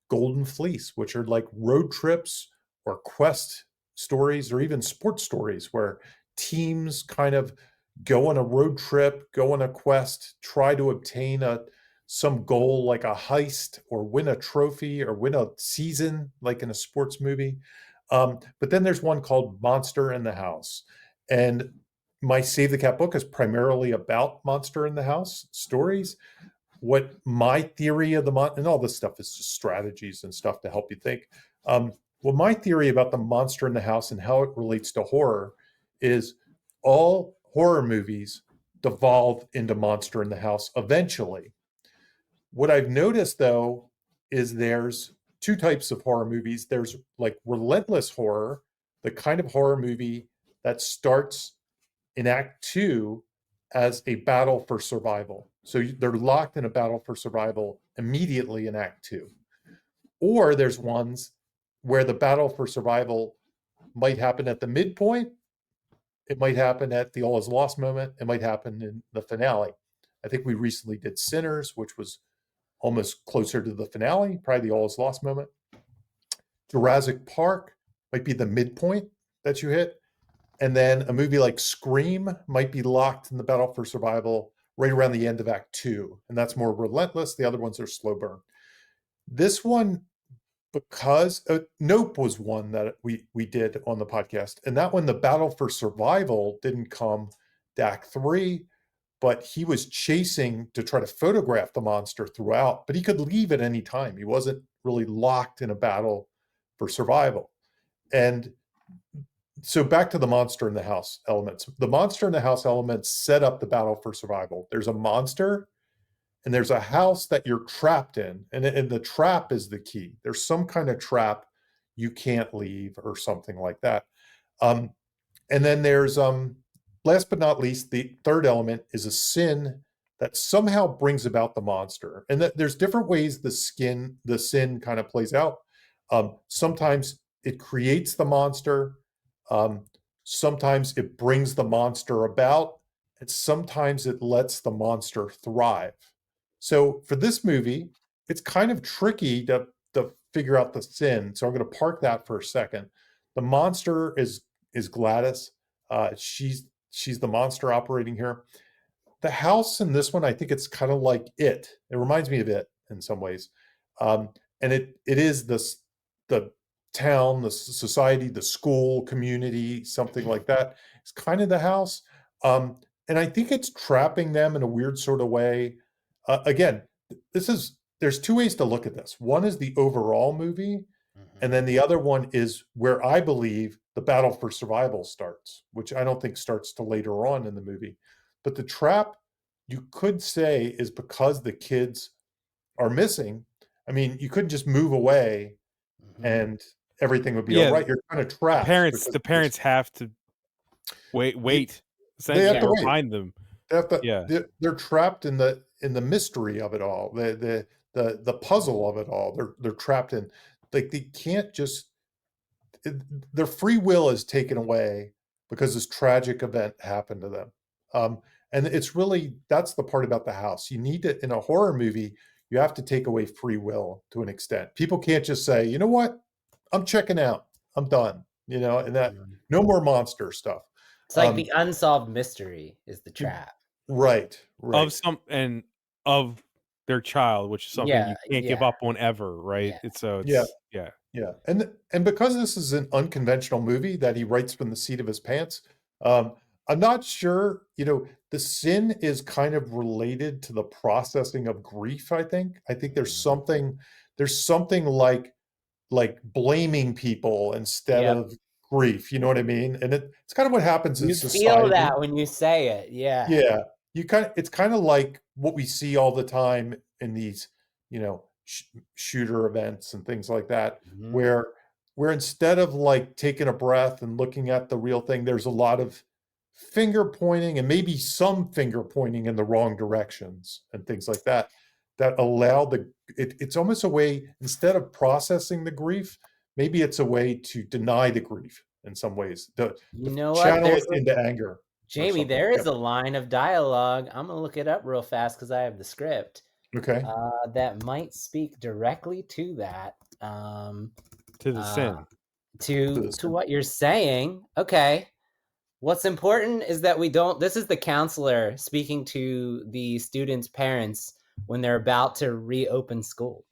Golden Fleece, which are like road trips or quest stories, or even sports stories where teams kind of go on a road trip, go on a quest, try to obtain some goal like a heist or win a trophy or win a season like in a sports movie. But then there's one called Monster in the House. And my Save the Cat book is primarily about Monster in the House stories. What my theory of and all this stuff is just strategies and stuff to help you think. Well, my theory about the Monster in the House and how it relates to horror is all horror movies devolve into Monster in the House eventually. What I've noticed, though, is there's two types of horror movies. There's like relentless horror, the kind of horror movie that starts in Act 2 as a battle for survival. So they're locked in a battle for survival immediately in Act 2. Or there's ones where the battle for survival might happen at the midpoint. It might happen at the all is lost moment. It might happen in the finale. I think we recently did Sinners, which was almost closer to the finale, probably the all is lost moment. Jurassic Park might be the midpoint that you hit. And then a movie like Scream might be locked in the battle for survival right around the end of Act 2. And that's more relentless. The other ones are slow burn. This one, because Nope was one that we did on the podcast. And that one, the battle for survival didn't come to Act 3, but he was chasing to try to photograph the monster throughout, but he could leave at any time. He wasn't really locked in a battle for survival. And so back to the monster in the house elements. The monster in the house elements set up the battle for survival. There's a monster and there's a house that you're trapped in. And the trap is the key. There's some kind of trap you can't leave or something like that. And then there's, last but not least, the third element is a sin that somehow brings about the monster. And that there's different ways the sin kind of plays out. Sometimes it creates the monster. Sometimes it brings the monster about, and sometimes it lets the monster thrive. So for this movie, it's kind of tricky to figure out the sin. So I'm going to park that for a second. The monster is Gladys. She's the monster operating here. The house in this one, I think it's kind of like It. It reminds me of It in some ways. And it is the town, the society, the school, community, something like that. It's kind of the house. And I think it's trapping them in a weird sort of way. Again, there's two ways to look at this. One is the overall movie, and then the other one is where I believe the battle for survival starts, which I don't think starts till later on in the movie. But the trap, you could say, is because the kids are missing. I mean, you couldn't just move away and everything would be all right. You're kind of trapped. The parents have to wait. They have to wait. Find them. They have to, they're trapped in the mystery of it all, the puzzle of it all. They're trapped in, like, they can't just, their free will is taken away because this tragic event happened to them. And it's really, that's the part about the house. You need to, in a horror movie, you have to take away free will to an extent. People can't just say, you know what, I'm checking out, I'm done, and that no more monster stuff. It's like the unsolved mystery is the trap. Right. Of their child, which is something you can't give up on ever, right? Yeah. And because this is an unconventional movie that he writes from the seat of his pants, I'm not sure, the sin is kind of related to the processing of grief, I think. I think there's something like blaming people instead of grief, you know what I mean? And it's kind of what happens in society. You feel that when you say it, yeah. Yeah. It's kind of like what we see all the time in these, shooter events and things like that, where instead of like taking a breath and looking at the real thing, there's a lot of finger pointing and maybe some finger pointing in the wrong directions and things like that allow it's almost a way, instead of processing the grief, maybe it's a way to deny the grief in some ways. Channel it into anger. Jamie, there is a line of dialogue. I'm going to look it up real fast because I have the script. Okay. That might speak directly to that. To the sin. To what you're saying. Okay. What's important is that this is the counselor speaking to the students' parents when they're about to reopen school.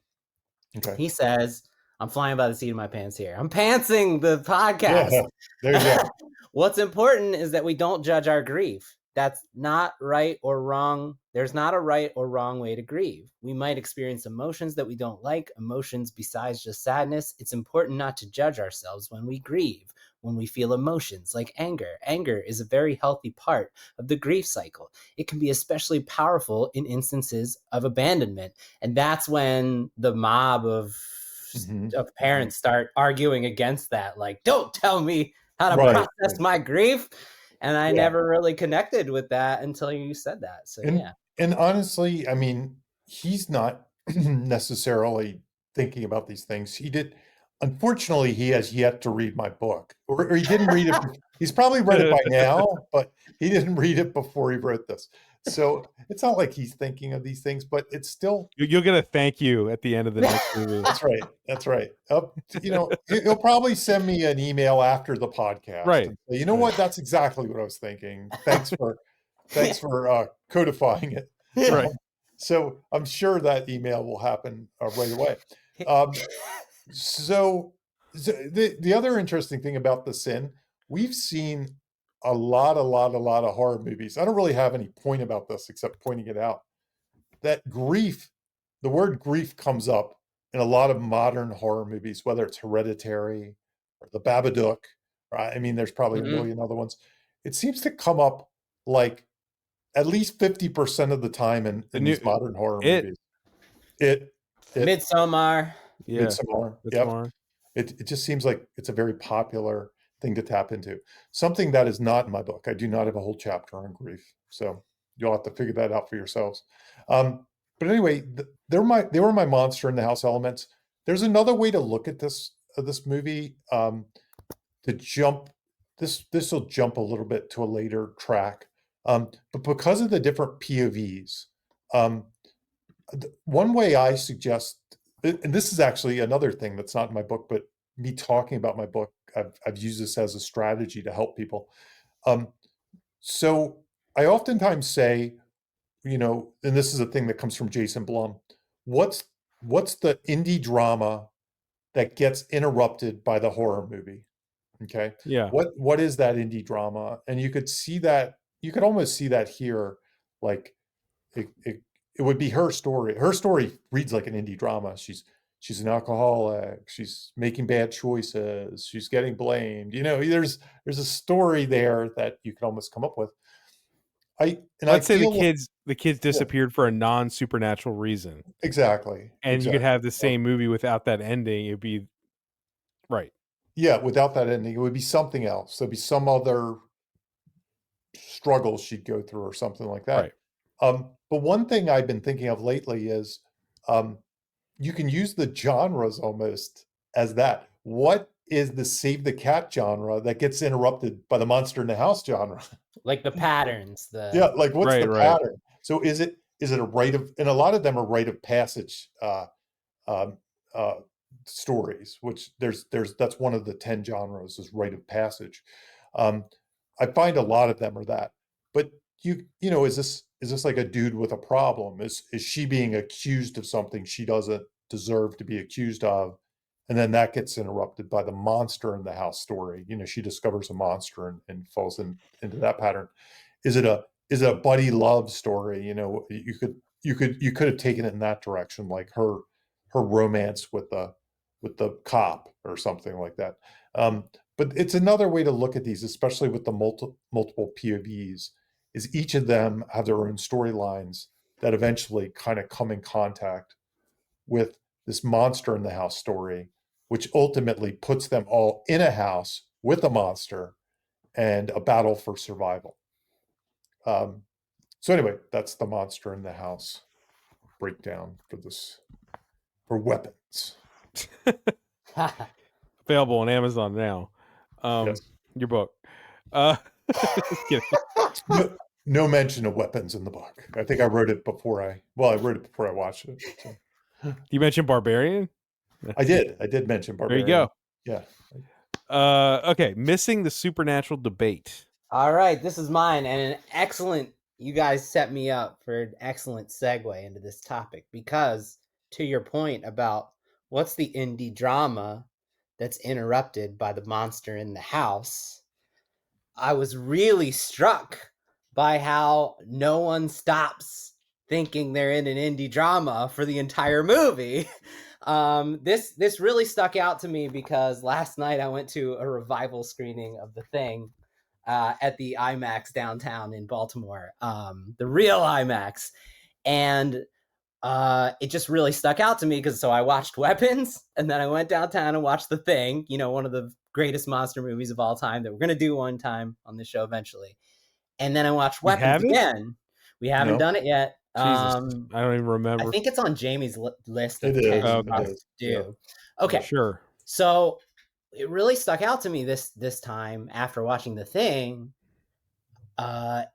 Okay. He says, I'm flying by the seat of my pants here. I'm pantsing the podcast. Yeah, there you go. What's important is that we don't judge our grief. That's not right or wrong. There's not a right or wrong way to grieve. We might experience emotions that we don't like, emotions besides just sadness. It's important not to judge ourselves when we grieve, when we feel emotions like anger. Anger is a very healthy part of the grief cycle. It can be especially powerful in instances of abandonment. And that's when the mob of parents start arguing against that. Like, don't tell me how to process my grief. And I never really connected with that until you said that. So, And honestly, I mean, he's not necessarily thinking about these things. Unfortunately, he has yet to read my book, or he didn't read it. He's probably read it by now, but he didn't read it before he wrote this. So it's not like he's thinking of these things, but it's still. You'll get a thank you at the end of the next movie. That's right. That's right. He'll probably send me an email after the podcast. Right. And say, you know what? That's exactly what I was thinking. Thanks for codifying it. Right. So I'm sure that email will happen right away. So the other interesting thing about The Sin, we've seen a lot of horror movies. I don't really have any point about this except pointing it out. That grief, the word grief comes up in a lot of modern horror movies, whether it's Hereditary or The Babadook. I mean, there's probably a million other ones. It seems to come up like at least 50% of the time in these modern horror movies. Midsommar. Yeah. Midsommar. Yep. It just seems like it's a very popular thing to tap into. Something that is not in my book. I do not have a whole chapter on grief. So you'll have to figure that out for yourselves. But anyway, they were my monster in the house elements. There's another way to look at this movie. To jump, this will jump a little bit to a later track. But because of the different POVs, one way I suggest, and this is actually another thing that's not in my book, but me talking about my book, I've used this as a strategy to help people. So I oftentimes say, and this is a thing that comes from Jason Blum, what's the indie drama that gets interrupted by the horror movie? Okay. Yeah. What is that indie drama? And you could see that, you could almost see that here. Like it would be her story. Her story reads like an indie drama. She's an alcoholic. She's making bad choices. She's getting blamed. There's a story there that you can almost come up with. Let's say the kids disappeared for a non-supernatural reason. Exactly. And you could have the same movie without that ending. It'd be right. Yeah, without that ending, it would be something else. There'd be some other struggle she'd go through or something like that. Right. But one thing I've been thinking of lately is you can use the genres almost as that. What is the save the cat genre that gets interrupted by the monster in the house genre? Like the patterns. What's the pattern? So is it a rite of, and a lot of them are rite of passage stories, which that's one of the 10 genres is rite of passage. I find a lot of them are that. But is this like a dude with a problem? Is she being accused of something she doesn't deserve to be accused of? And then that gets interrupted by the monster in the house story. She discovers a monster and falls into that pattern. Is it a buddy love story? You could have taken it in that direction, like her romance with the cop or something like that. But it's another way to look at these, especially with the multiple POVs, is each of them have their own storylines that eventually kind of come in contact with this monster in the house story, which ultimately puts them all in a house with a monster and a battle for survival. So anyway, that's the monster in the house breakdown for weapons. Available on Amazon now. Yes. Your book. No mention of weapons in the book. I think I wrote it before I wrote it before I watched it. So. You mentioned Barbarian? I did mention Barbarian. There you go. Yeah. Okay. Missing the supernatural debate. All right. This is mine, and you guys set me up for an excellent segue into this topic, because to your point about what's the indie drama that's interrupted by the monster in the house, I was really struck by how no one stops thinking they're in an indie drama for the entire movie. This really stuck out to me because last night I went to a revival screening of The Thing at the IMAX downtown in Baltimore, the real IMAX. And it just really stuck out to me because so I watched Weapons, and then I went downtown and watched The Thing, one of the greatest monster movies of all time that we're going to do one time on the show eventually. And then I watched Weapons again. We haven't done it yet. Jesus, I don't even remember. I think it's on Jamie's list of 10 to do. Yeah. Okay. Sure. So it really stuck out to me this time after watching The Thing,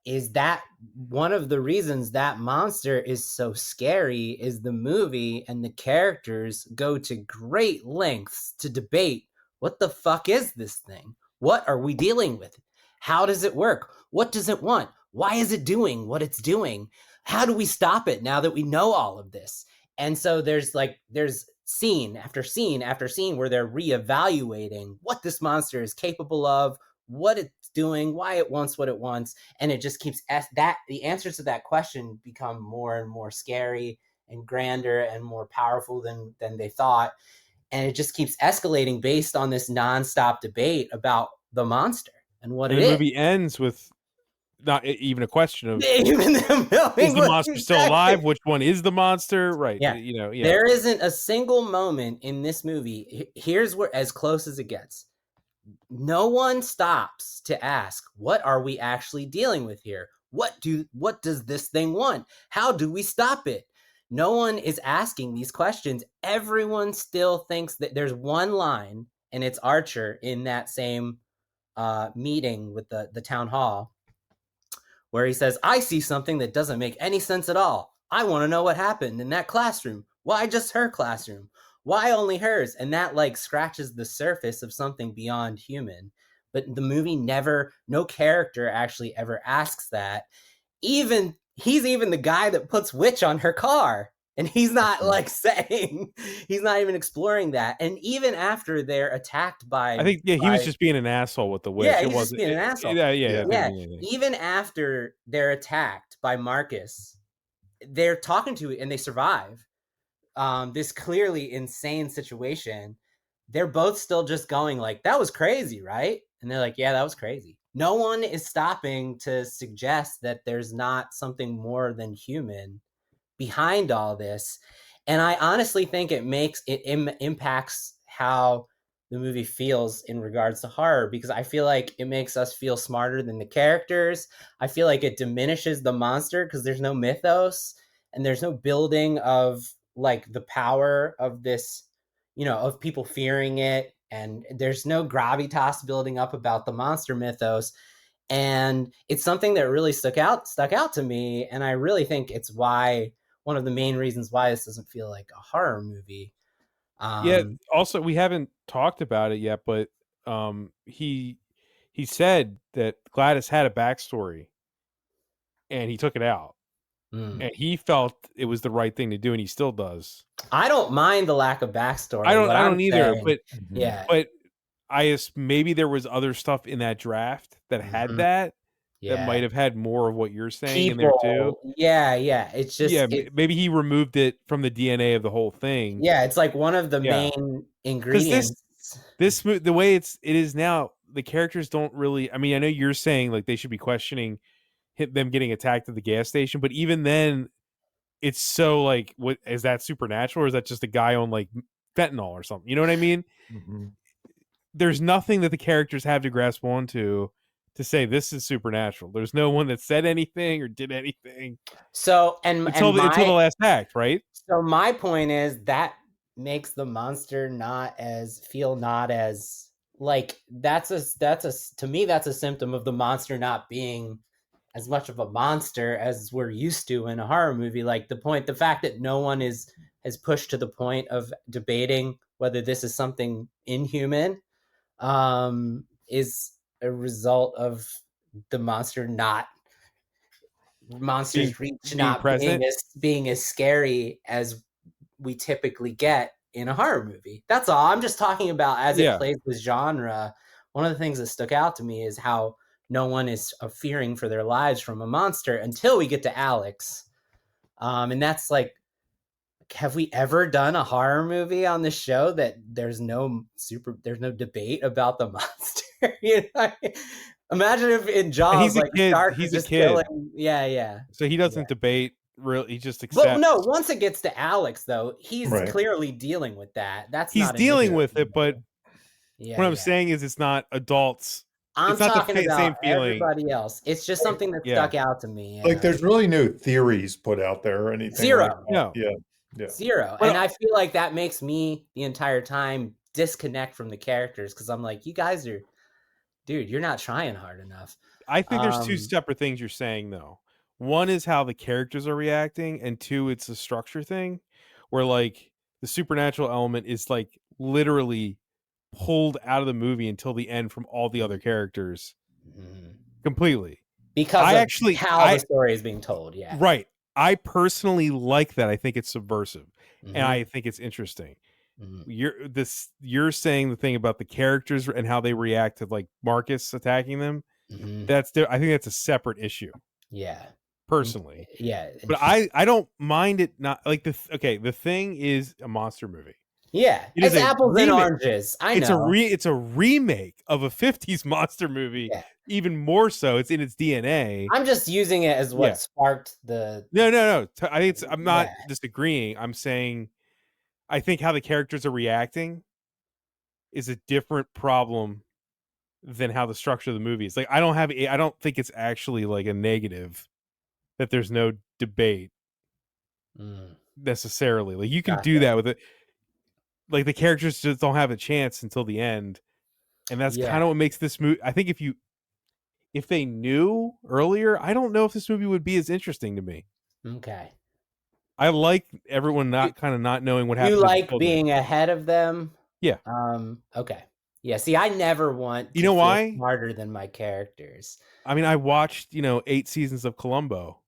is that one of the reasons that monster is so scary is the movie and the characters go to great lengths to debate what the fuck is this thing? What are we dealing with? How does it work? What does it want? Why is it doing what it's doing? How do we stop it now that we know all of this? And so there's scene after scene after scene where they're reevaluating what this monster is capable of, what it's doing, why it wants what it wants, and it just keeps the answers to that question become more and more scary and grander and more powerful than they thought, and it just keeps escalating based on this nonstop debate about the monster and what it is. The movie ends with not even a question of even is the monster still alive? Which one is the monster? Right. Yeah. There isn't a single moment in this movie. Here's where, as close as it gets, no one stops to ask, what are we actually dealing with here? What does this thing want? How do we stop it? No one is asking these questions. Everyone still thinks that there's one line, and it's Archer in that same meeting with the town hall, where he says, I see something that doesn't make any sense at all. I want to know what happened in that classroom. Why just her classroom? Why only hers? And that scratches the surface of something beyond human. But the movie no character actually ever asks that. He's even the guy that puts witch on her car. And he's not he's not even exploring that. And even after they're attacked by, I think, he was just being an asshole with the witch. Yeah, he was just being an asshole. Yeah. Even after they're attacked by Marcus, they're talking to it and they survive this clearly insane situation. They're both still just going that was crazy, right? And they're yeah, that was crazy. No one is stopping to suggest that there's not something more than human behind all this. And I honestly think it impacts how the movie feels in regards to horror, because I feel like it makes us feel smarter than the characters. I feel like it diminishes the monster because there's no mythos and there's no building of the power of this, of people fearing it. And there's no gravitas building up about the monster mythos. And it's something that really stuck out to me. And I really think it's one of the main reasons why this doesn't feel like a horror movie. Also, we haven't talked about it yet, but he said that Gladys had a backstory and he took it out. And he felt it was the right thing to do, and he still does. I don't mind the lack of backstory. I don't either, but but maybe there was other stuff in that draft that had that might have had more of what you're saying in there too. Yeah. It's just maybe he removed it from the DNA of the whole thing. Yeah, it's one of the main ingredients. This the way it is now, the characters don't really. I mean, I know you're saying they should be questioning them getting attacked at the gas station, but even then, it's so what is that supernatural, or is that just a guy on fentanyl or something? You know what I mean? Mm-hmm. There's nothing that the characters have to grasp onto to say this is supernatural. There's no one that said anything or did anything. So until the last act, right? So my point is that makes the monster to me that's a symptom of the monster not being as much of a monster as we're used to in a horror movie. The fact that no one has pushed to the point of debating whether this is something inhuman is a result of the monster's reach not being as scary as we typically get in a horror movie. That's all. I'm just talking about as it plays with genre. One of the things that stuck out to me is how no one is fearing for their lives from a monster until we get to Alex. And that's have we ever done a horror movie on the show that there's no debate about the monster? Imagine if in Jaws, he's a kid. Yeah. So he doesn't debate. Really, he just accepts. But no, once it gets to Alex, though, he's clearly dealing with that. He's dealing with it, but what I'm saying is it's not adults. I'm it's not talking the about same feeling. Everybody else. It's just something that stuck out to me. There's really no theories put out there or anything. Zero. No. Yeah. Zero. Well, and I feel like that makes me the entire time disconnect from the characters because I'm you guys are, dude, you're not trying hard enough. I think there's two separate things you're saying though. One is how the characters are reacting, and two, it's a structure thing, where like the supernatural element is like literally pulled out of the movie until the end from all the other characters completely. Because of how the story is being told. Yeah. Right. I personally like that. I think it's subversive and I think it's interesting. You're saying the thing about the characters and how they react to like Marcus attacking them. I think that's a separate issue. Yeah. Personally. Yeah. But I don't mind it not like the Thing is a monster movie. Yeah. It's apples and oranges. I know. It's a remake of a 50s monster movie. Yeah. Even more so. It's in its DNA. I'm just using it as what sparked the No. I'm not disagreeing. I'm saying I think how the characters are reacting is a different problem than how the structure of the movie is. Like I don't think it's actually like a negative that there's no debate necessarily. Like you can do that with it. Like the characters just don't have a chance until the end. And that's kind of what makes this movie. I think if they knew earlier, I don't know if this movie would be as interesting to me. Okay. I like everyone not knowing what happened. You like being ahead of them? Yeah. Okay. Yeah. See, I never want to feel why? Smarter than my characters. I mean, I watched 8 seasons of Columbo.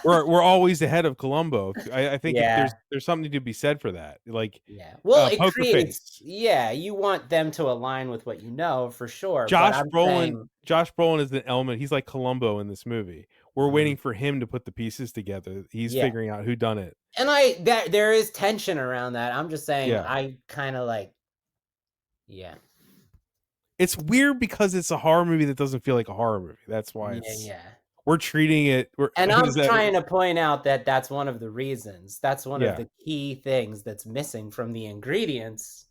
we're always ahead of Columbo. I think there's something to be said for that. Like well, it creates you want them to align with what you know for sure. Josh Brolin is the element. He's like Columbo in this movie. We're waiting for him to put the pieces together. He's figuring out who done it. And there is tension around that. I'm just saying I kind of like it's weird because it's a horror movie that doesn't feel like a horror movie. That's why we're treating it. And I'm trying to point out that that's one of the reasons. That's one of the key things that's missing from the ingredients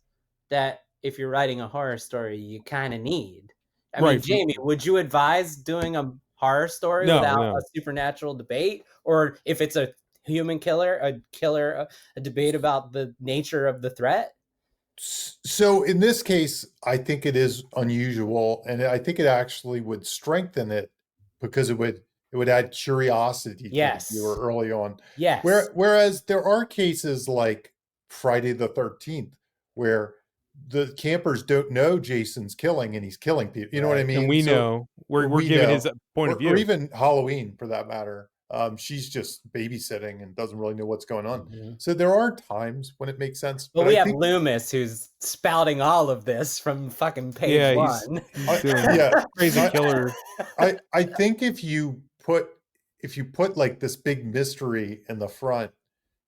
that if you're writing a horror story, you kind of need. I mean, Jamie, would you advise doing a horror story without a supernatural debate? Or if it's a human killer, a debate about the nature of the threat? So in this case, I think it is unusual, and I think it actually would strengthen it because it would add curiosity to the viewer early on. Yes. Whereas there are cases like Friday the 13th where the campers don't know Jason's killing and he's killing people. You know what I mean? And we know we're giving his point of view. Or even Halloween for that matter. She's just babysitting and doesn't really know what's going on. So there are times when it makes sense. But we have Loomis who's spouting all of this from fucking page one. He's doing crazy killer. I think if you put like this big mystery in the front,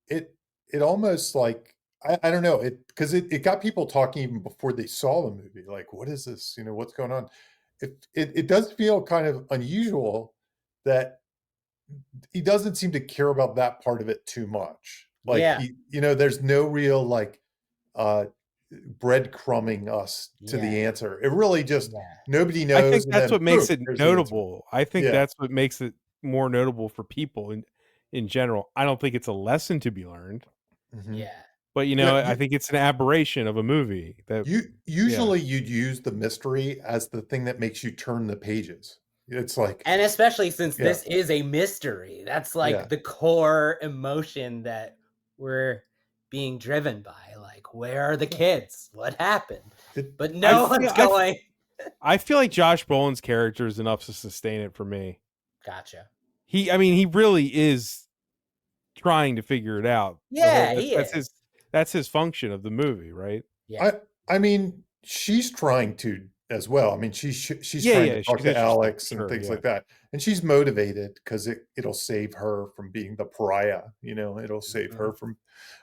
it almost like I don't know, it got people talking even before they saw the movie. Like, what is this? What's going on? It does feel kind of unusual that he doesn't seem to care about that part of it too much. Like there's no real like breadcrumbing us to the answer. It really just nobody knows. I think that's what makes it notable. I think that's what makes it more notable for people in general. I don't think it's a lesson to be learned. But I think it's an aberration of a movie that usually you'd use the mystery as the thing that makes you turn the pages. It's like, and especially since this is a mystery, that's like the core emotion that we're being driven by. Like, where are the kids? What happened? But no one's going. I feel like Josh Brolin's character is enough to sustain it for me. Gotcha. He really is trying to figure it out. Yeah, that's his function of the movie, right? Yeah. I mean, she's trying to as well. I mean, she's trying to talk to Alex and things like that, and she's motivated because it'll save her from being the pariah. It'll save her from.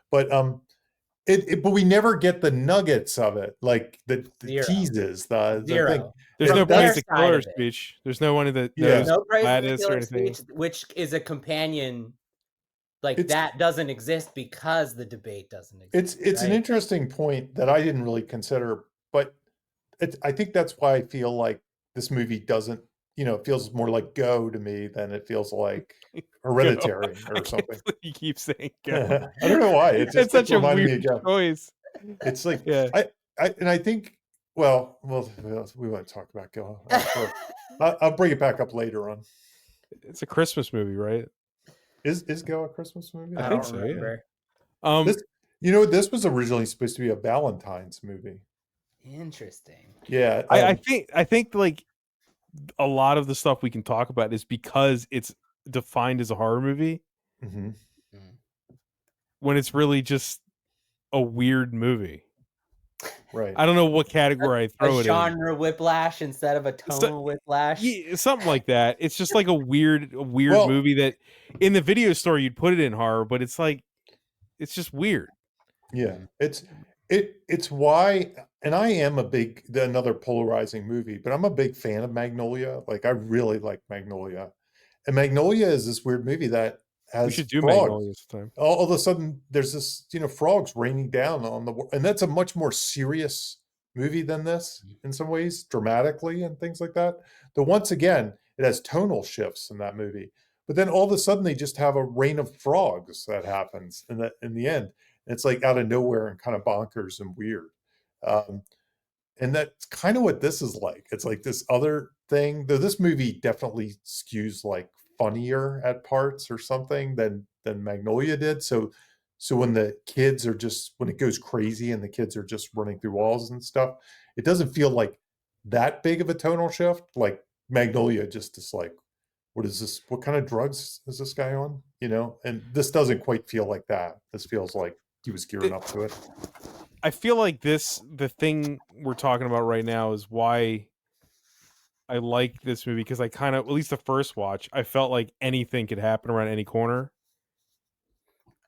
But but we never get the nuggets of it, like the teases, the thing. There's no praise to killer speech. There's no one that knows Gladys or anything, which is a companion. Like that doesn't exist because the debate doesn't exist. It's an interesting point that I didn't really consider, but I think that's why I feel like this movie doesn't, it feels more like Go to me than it feels like Hereditary or something. You keep saying Go. I don't know why. It's such a weird choice. It's like I think. Well, we won't talk about Go. I'll bring it back up later on. It's a Christmas movie, right? Is Go a Christmas movie? I think so. Remember. Yeah. This was originally supposed to be a Valentine's movie. Interesting. Yeah. I think like a lot of the stuff we can talk about is because it's defined as a horror movie. Mm-hmm. When it's really just a weird movie. Right. I don't know what category I throw it in. Genre whiplash instead of a tonal whiplash. Yeah, something like that. It's just like a weird movie that in the video store you'd put it in horror, but it's like it's just weird. Yeah. It's why, and I am another polarizing movie, but I'm a big fan of Magnolia. Like I really like Magnolia. And Magnolia is this weird movie that has We should do frogs. Magnolia sometime. All of a sudden there's this, frogs raining down on and that's a much more serious movie than this in some ways, dramatically and things like that. Though once again, it has tonal shifts in that movie. But then all of a sudden they just have a rain of frogs that happens in the end. And it's like out of nowhere and kind of bonkers and weird. And that's kind of what this is like. It's like this other thing, though this movie definitely skews like funnier at parts or something than Magnolia did. So when the kids are when it goes crazy and the kids are just running through walls and stuff, it doesn't feel like that big of a tonal shift. Like Magnolia just is like, what is this? What kind of drugs is this guy on? And this doesn't quite feel like that. This feels like he was gearing up to it. I feel like the thing we're talking about right now is why I like this movie, because I kind of, at least the first watch, I felt like anything could happen around any corner.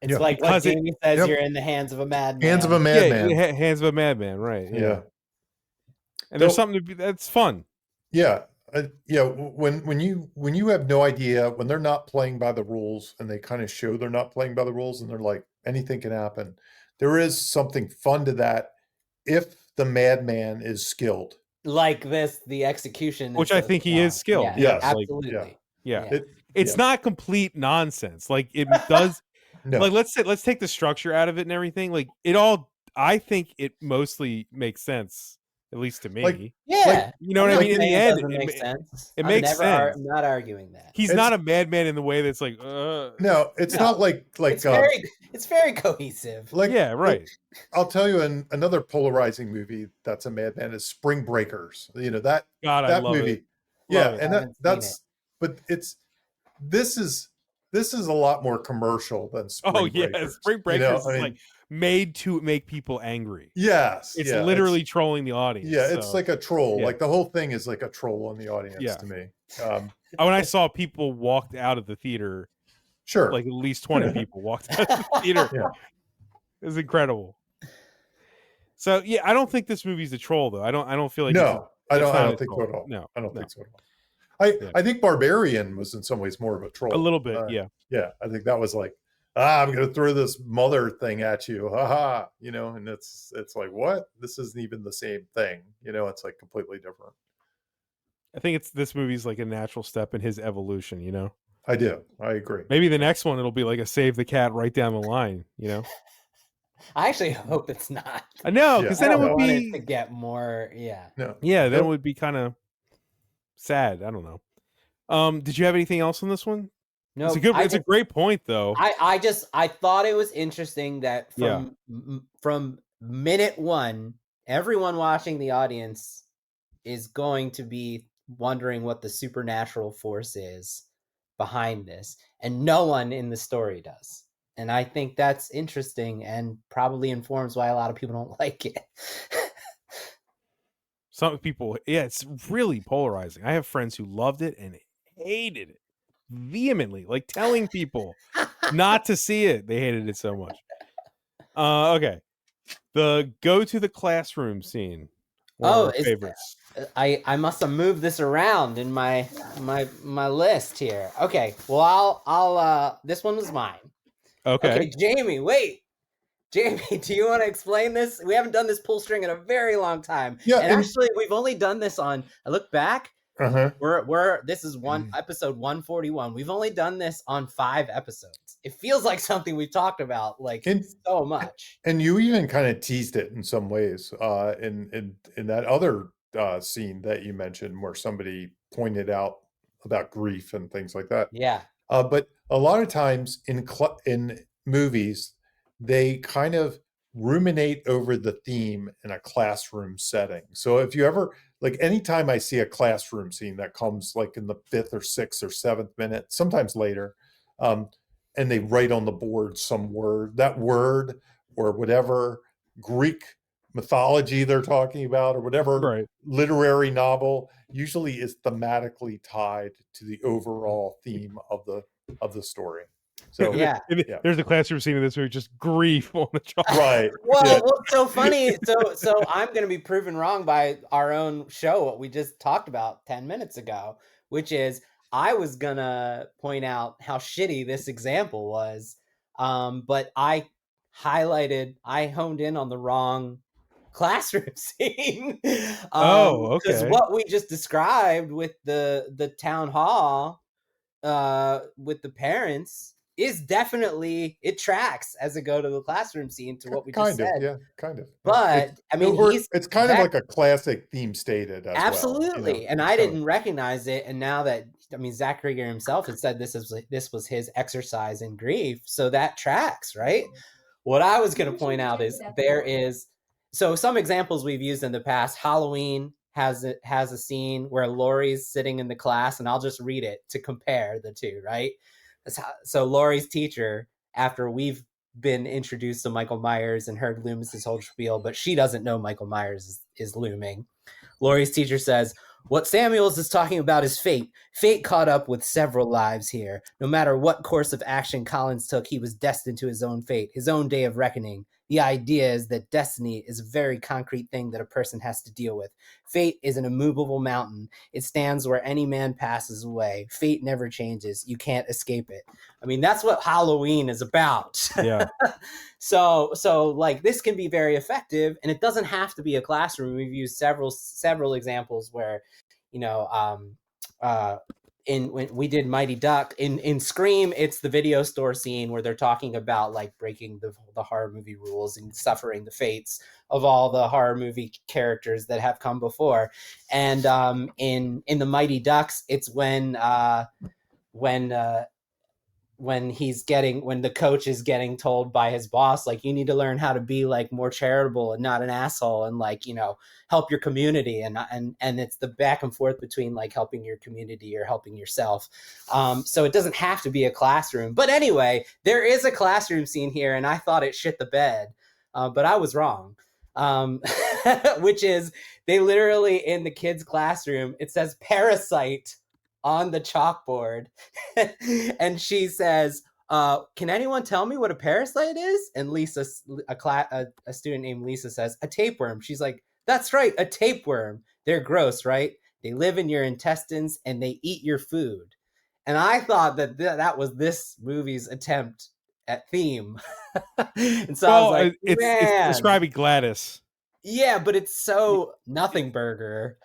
It's like what Jamie says, you're in the hands of a madman. Hands of a madman. Yeah, hands of a madman, right. Yeah. And there's something that's fun. Yeah. When you have no idea, when they're not playing by the rules and they kind of show they're not playing by the rules and they're like, anything can happen. There is something fun to that if the madman is skilled. Like this, the execution. Which I think he is skilled. Yeah, yes. absolutely. It's not complete nonsense. Like it does. No. Like let's take the structure out of it and everything. Like I think it mostly makes sense, at least to me. Like, you know what I mean? In the end, it makes sense. It makes sense. I'm not arguing that. He's not a madman in the way that's like. No, it's not like. It's very cohesive. Yeah, right. I'll tell you another polarizing movie that's a madman is Spring Breakers. That I love movie. It. Yeah, and that's but this is a lot more commercial than Spring Breakers. Spring Breakers is like made to make people angry. Yes. It's literally trolling the audience. Yeah, it's like a troll. Yeah. Like the whole thing is like a troll on the audience to me. When I saw people walked out of the theater, sure, like at least 20 people walked out of the theater. Yeah. It was incredible. So I don't think this movie's a troll though. I don't feel like I don't think so at all. No, I don't think so at all. I think Barbarian was in some ways more of a troll. A little bit, yeah. Yeah, I think that was like, I'm going to throw this mother thing at you, haha. And it's like, what? This isn't even the same thing. It's like completely different. I think this movie's like a natural step in his evolution. I do. I agree. Maybe the next one it'll be like a save the cat right down the line. I actually hope it's not. I know, because then it would be to get more. No. Yeah, then it would be kind of sad. I don't know. Did you have anything else on this one? No, it's a great point though. I thought it was interesting that from minute one, everyone watching the audience is going to be wondering what the supernatural force is behind this, and no one in the story does. And I think that's interesting and probably informs why a lot of people don't like it. Some people, it's really polarizing. I have friends who loved it and hated it vehemently, like telling people not to see it. They hated it so much. Okay. The go to the classroom scene. One of our favorites. I must have moved this around in my list here. Okay. Well, I'll this one was mine. Okay, Jamie, wait. Jamie, do you want to explain this? We haven't done this pull string in a very long time. Yeah, and actually, we've only done this on. I look back. We're this is episode 141. We've only done this on 5 episodes. It feels like something we've talked about so much. And you even kind of teased it in some ways. In that other scene that you mentioned, where somebody pointed out about grief and things like that. Yeah. But a lot of times in movies, they kind of ruminate over the theme in a classroom setting. So if you ever, like, anytime I see a classroom scene that comes like in the 5th or 6th or 7th minute, sometimes later, and they write on the board some word, that word or whatever Greek mythology they're talking about, or whatever literary novel, usually is thematically tied to the overall theme of the story. So there's a classroom scene in this movie, just grief on the chalk. Right. Well, what's so funny? So I'm going to be proven wrong by our own show, what we just talked about 10 minutes ago, which is I was going to point out how shitty this example was, but I honed in on the wrong classroom scene. Because what we just described with the town hall with the parents is definitely, it tracks as a go to the classroom scene to what we just said. Yeah, kind of. But I mean, it's kind of like a classic theme stated as absolutely. Well, and I didn't recognize it. And now that, I mean, Zach Cregger himself had said this was his exercise in grief. So that tracks, right? What I was going to point out is so some examples we've used in the past. Halloween has a scene where Laurie's sitting in the class, and I'll just read it to compare the two, right? So Laurie's teacher, after we've been introduced to Michael Myers and heard Loomis's whole spiel, but she doesn't know Michael Myers is looming. Laurie's teacher says, "What Samuels is talking about is fate. Fate caught up with several lives here. No matter what course of action Collins took, he was destined to his own fate, his own day of reckoning. The idea is that destiny is a very concrete thing that a person has to deal with. Fate is an immovable mountain. It stands where any man passes away. Fate never changes. You can't escape it." I mean, that's what Halloween is about. Yeah. So like, this can be very effective, and it doesn't have to be a classroom. We've used several examples where, when we did Mighty Duck, in Scream, it's the video store scene where they're talking about like breaking the horror movie rules and suffering the fates of all the horror movie characters that have come before. And in the Mighty Ducks, it's when the coach is getting told by his boss, like, you need to learn how to be like more charitable and not an asshole, and like, help your community, and it's the back and forth between like helping your community or helping yourself. So it doesn't have to be a classroom, but anyway, there is a classroom scene here, and I thought it shit the bed, but I was wrong. Which is, they literally, in the kids' classroom, it says "parasite" on the chalkboard. And she says, "Can anyone tell me what a parasite is?" And Lisa, a student named Lisa, says, "A tapeworm." She's like, "That's right, a tapeworm. They're gross, right? They live in your intestines and they eat your food." And I thought that that was this movie's attempt at theme. And so I was like, it's describing Gladys. Yeah, but it's so nothing burger.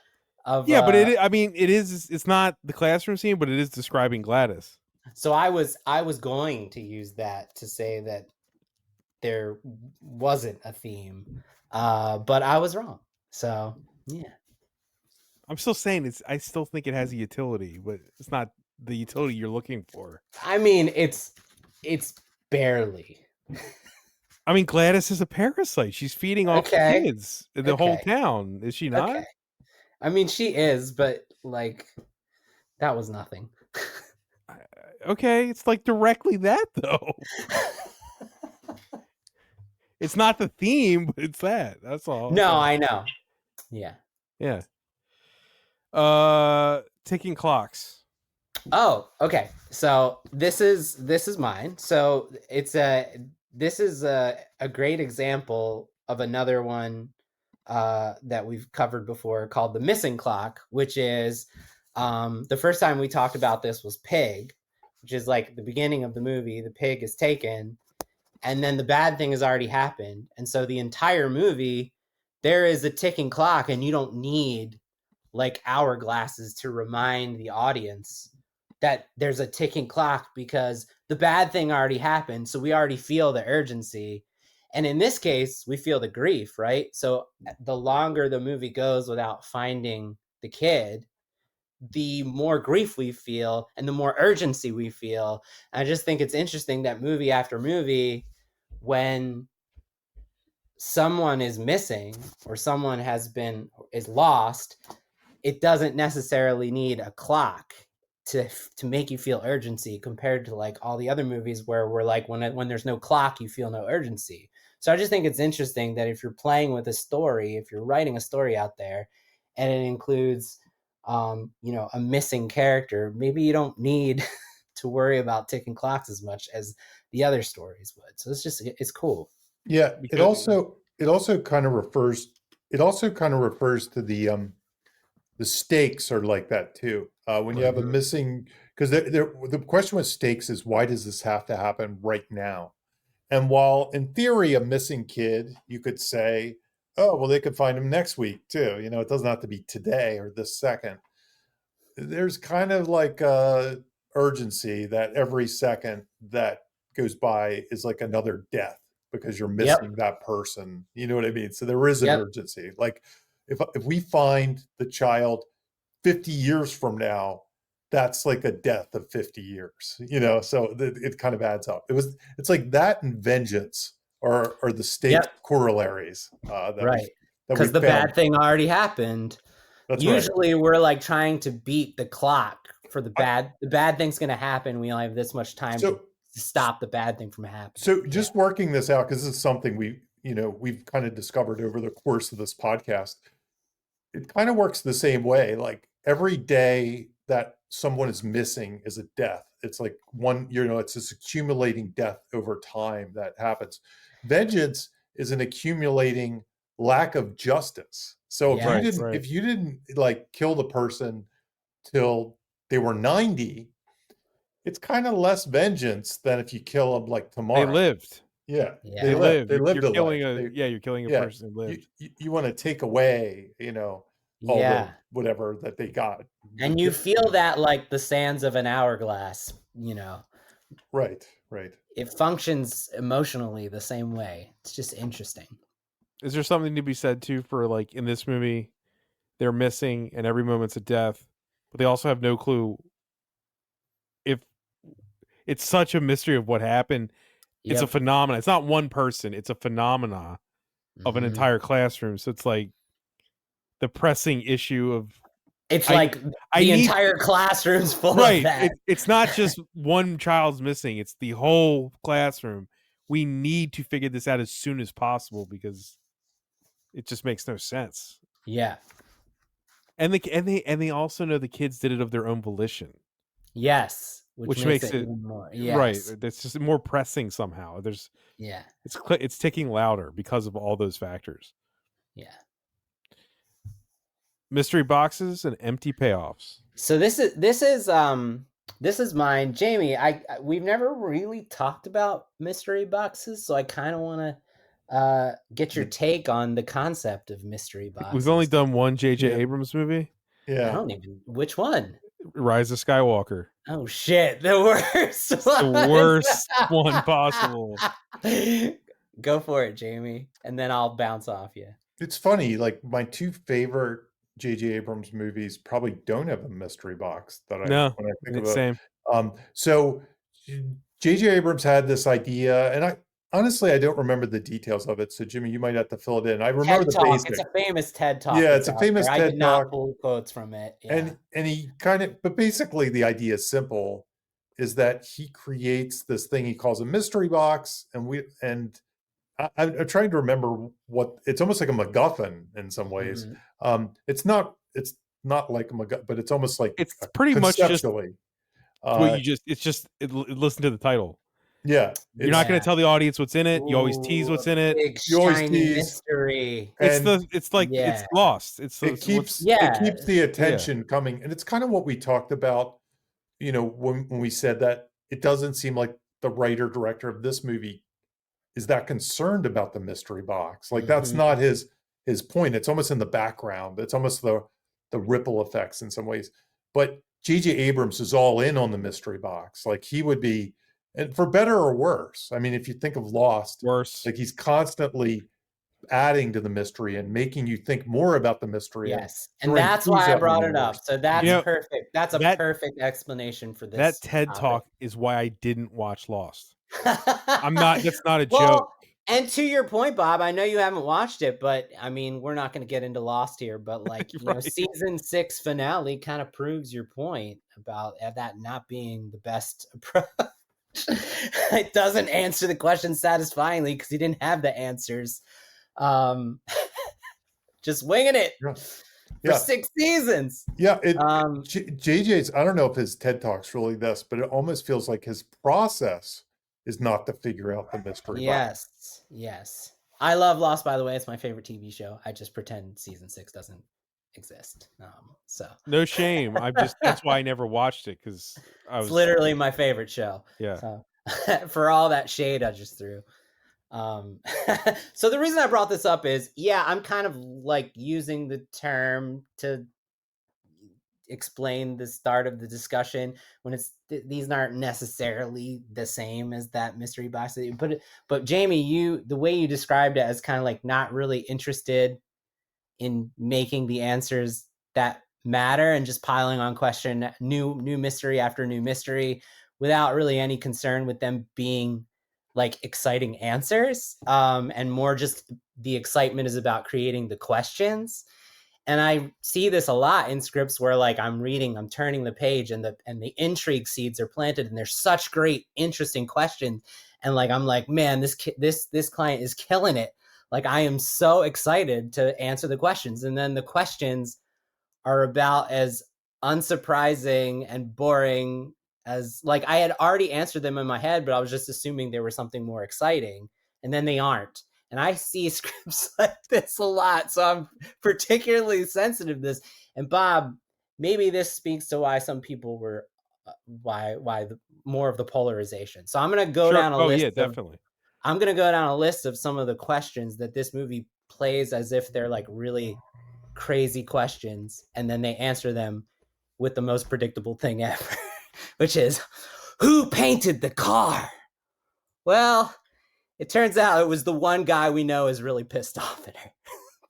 But it's not the classroom scene, but it is describing Gladys. So I was going to use that to say that there wasn't a theme, but I was wrong. So yeah, I'm still saying I still think it has a utility, but it's not the utility you're looking for. I mean, it's barely. I mean, Gladys is a parasite. She's feeding off the kids, the whole town. Is she not? Okay. I mean, she is, but like, that was nothing. Okay, it's like directly that though. It's not the theme, but it's that. That's all. No, I know. Yeah. Yeah. Ticking clocks. Oh, okay. So this is mine. So this is a great example of another one that we've covered before, called the missing clock, which is the first time we talked about this was Pig, which is like the beginning of the movie. The pig is taken, and then the bad thing has already happened, and so the entire movie there is a ticking clock, and you don't need like hourglasses to remind the audience that there's a ticking clock, because the bad thing already happened, so we already feel the urgency. And in this case, we feel the grief, right? So the longer the movie goes without finding the kid, the more grief we feel and the more urgency we feel. And I just think it's interesting that movie after movie, when someone is missing or someone is lost, it doesn't necessarily need a clock to make you feel urgency, compared to like all the other movies where we're like, when there's no clock, you feel no urgency. So I just think it's interesting that if you're playing with a story, if you're writing a story out there and it includes a missing character, maybe you don't need to worry about ticking clocks as much as the other stories would. So it's cool. Yeah, it also kind of refers to the stakes are like that too. When you have a missing, because the question with stakes is, why does this have to happen right now? And while in theory a missing kid, you could say, oh well, they could find him next week too. It doesn't have to be today or this second. There's kind of like a urgency that every second that goes by is like another death, because you're missing that person. You know what I mean? So there is an urgency. Like if we find the child 50 years from now, that's like a death of 50 years, so it kind of adds up. It's like that and vengeance are the state corollaries. Right. Because the bad thing already happened. That's usually right. We're like trying to beat the clock for the bad thing's going to happen. We only have this much time to stop the bad thing from happening. So just working this out, because this is something we've kind of discovered over the course of this podcast. It kind of works the same way. Like every day that someone is missing is a death. It's like it's this accumulating death over time that happens. Vengeance is an accumulating lack of justice. So if you didn't like kill the person till they were 90, it's kind of less vengeance than if you kill them like tomorrow. They lived. Yeah. They lived. They lived you're killing you're killing a person who lived. You want to take away, all the whatever that they got. And you feel that like the sands of an hourglass, Right. It functions emotionally the same way. It's just interesting. Is there something to be said too for like in this movie, they're missing and every moment's a death, but they also have no clue if it's such a mystery of what happened. It's a phenomenon. It's not one person. It's a phenomena of an entire classroom. So it's like the pressing issue of entire classroom's full of that. It's not just one child's missing. It's the whole classroom. We need to figure this out as soon as possible because it just makes no sense. Yeah. And they also know the kids did it of their own volition. Yes. Which makes it more. Yes. Right. It's just more pressing somehow. It's ticking louder because of all those factors. Yeah. Mystery boxes and empty payoffs. So this is mine, Jamie. We've never really talked about mystery boxes, so I kind of want to get your take on the concept of mystery boxes. We've only done one J.J. Abrams movie. Yeah. I don't even. Which one? Rise of Skywalker. Oh shit! The worst. The worst one possible. Go for it, Jamie, and then I'll bounce off you. It's funny. Like my two favorite J.J. Abrams movies probably don't have a mystery box when I think of it. Same. So J.J. Abrams had this idea, and I don't remember the details of it. So Jimmy, you might have to fill it in. I remember the basic. It's a famous TED Talk. Yeah, it's a famous TED Talk. I did not pull quotes from it. Yeah. And he but basically the idea is simple, is that he creates this thing he calls a mystery box, and I'm trying to remember what it's almost like a MacGuffin in some ways. Mm-hmm. It's not like a MacGuffin, but it's almost like it's pretty much just listen to the title. Yeah, you're not going to tell the audience what's in it. You always tease what's in it. You always tease mystery. It's lost. It keeps the attention coming, and it's kind of what we talked about. When we said that it doesn't seem like the writer director of this movie is that concerned about the mystery box. Like that's not his point. It's almost in the background. It's almost the ripple effects in some ways. But J.J. Abrams is all in on the mystery box. Like he would be, and for better or worse. I mean, if you think of Lost, worse. Like he's constantly adding to the mystery and making you think more about the mystery. Yes. And throwing that's clues why I out in the brought it universe. up. So that's perfect. That's a that- perfect explanation for this. That TED topic. Talk is why I didn't watch Lost. That's not a well, joke. And to your point, Bob, I know you haven't watched it, but I mean, we're not going to get into Lost here, but like, you know, season 6 finale kind of proves your point about that not being the best approach. It doesn't answer the question satisfyingly because he didn't have the answers. Just winging it for 6 seasons. Yeah, JJ's, I don't know if his TED Talk's really this, but it almost feels like his process is not to figure out the mystery. Yes. I love Lost, by the way. It's my favorite TV show. I just pretend season 6 doesn't exist. So no shame. That's why I never watched it, because it's literally my favorite show. Yeah. So for all that shade I just threw. So the reason I brought this up is, I'm kind of like using the term to explain the start of the discussion when these aren't necessarily the same as that mystery box. But Jamie, the way you described it as kind of like not really interested in making the answers that matter and just piling on question, new mystery after new mystery without really any concern with them being like exciting answers, and more just the excitement is about creating the questions. And I see this a lot in scripts where like I'm turning the page and the intrigue seeds are planted and there's such great, interesting questions. And like, I'm like, man, this client is killing it. Like, I am so excited to answer the questions. And then the questions are about as unsurprising and boring as, like, I had already answered them in my head, but I was just assuming they were something more exciting. And then they aren't. And I see scripts like this a lot, so I'm particularly sensitive to this. And Bob, maybe this speaks to why some people were, more of the polarization. So I'm going to go down a list. Definitely. I'm going to go down a list of some of the questions that this movie plays as if they're like really crazy questions, and then they answer them with the most predictable thing ever, which is, who painted the car? Well, it turns out it was the one guy we know is really pissed off at her.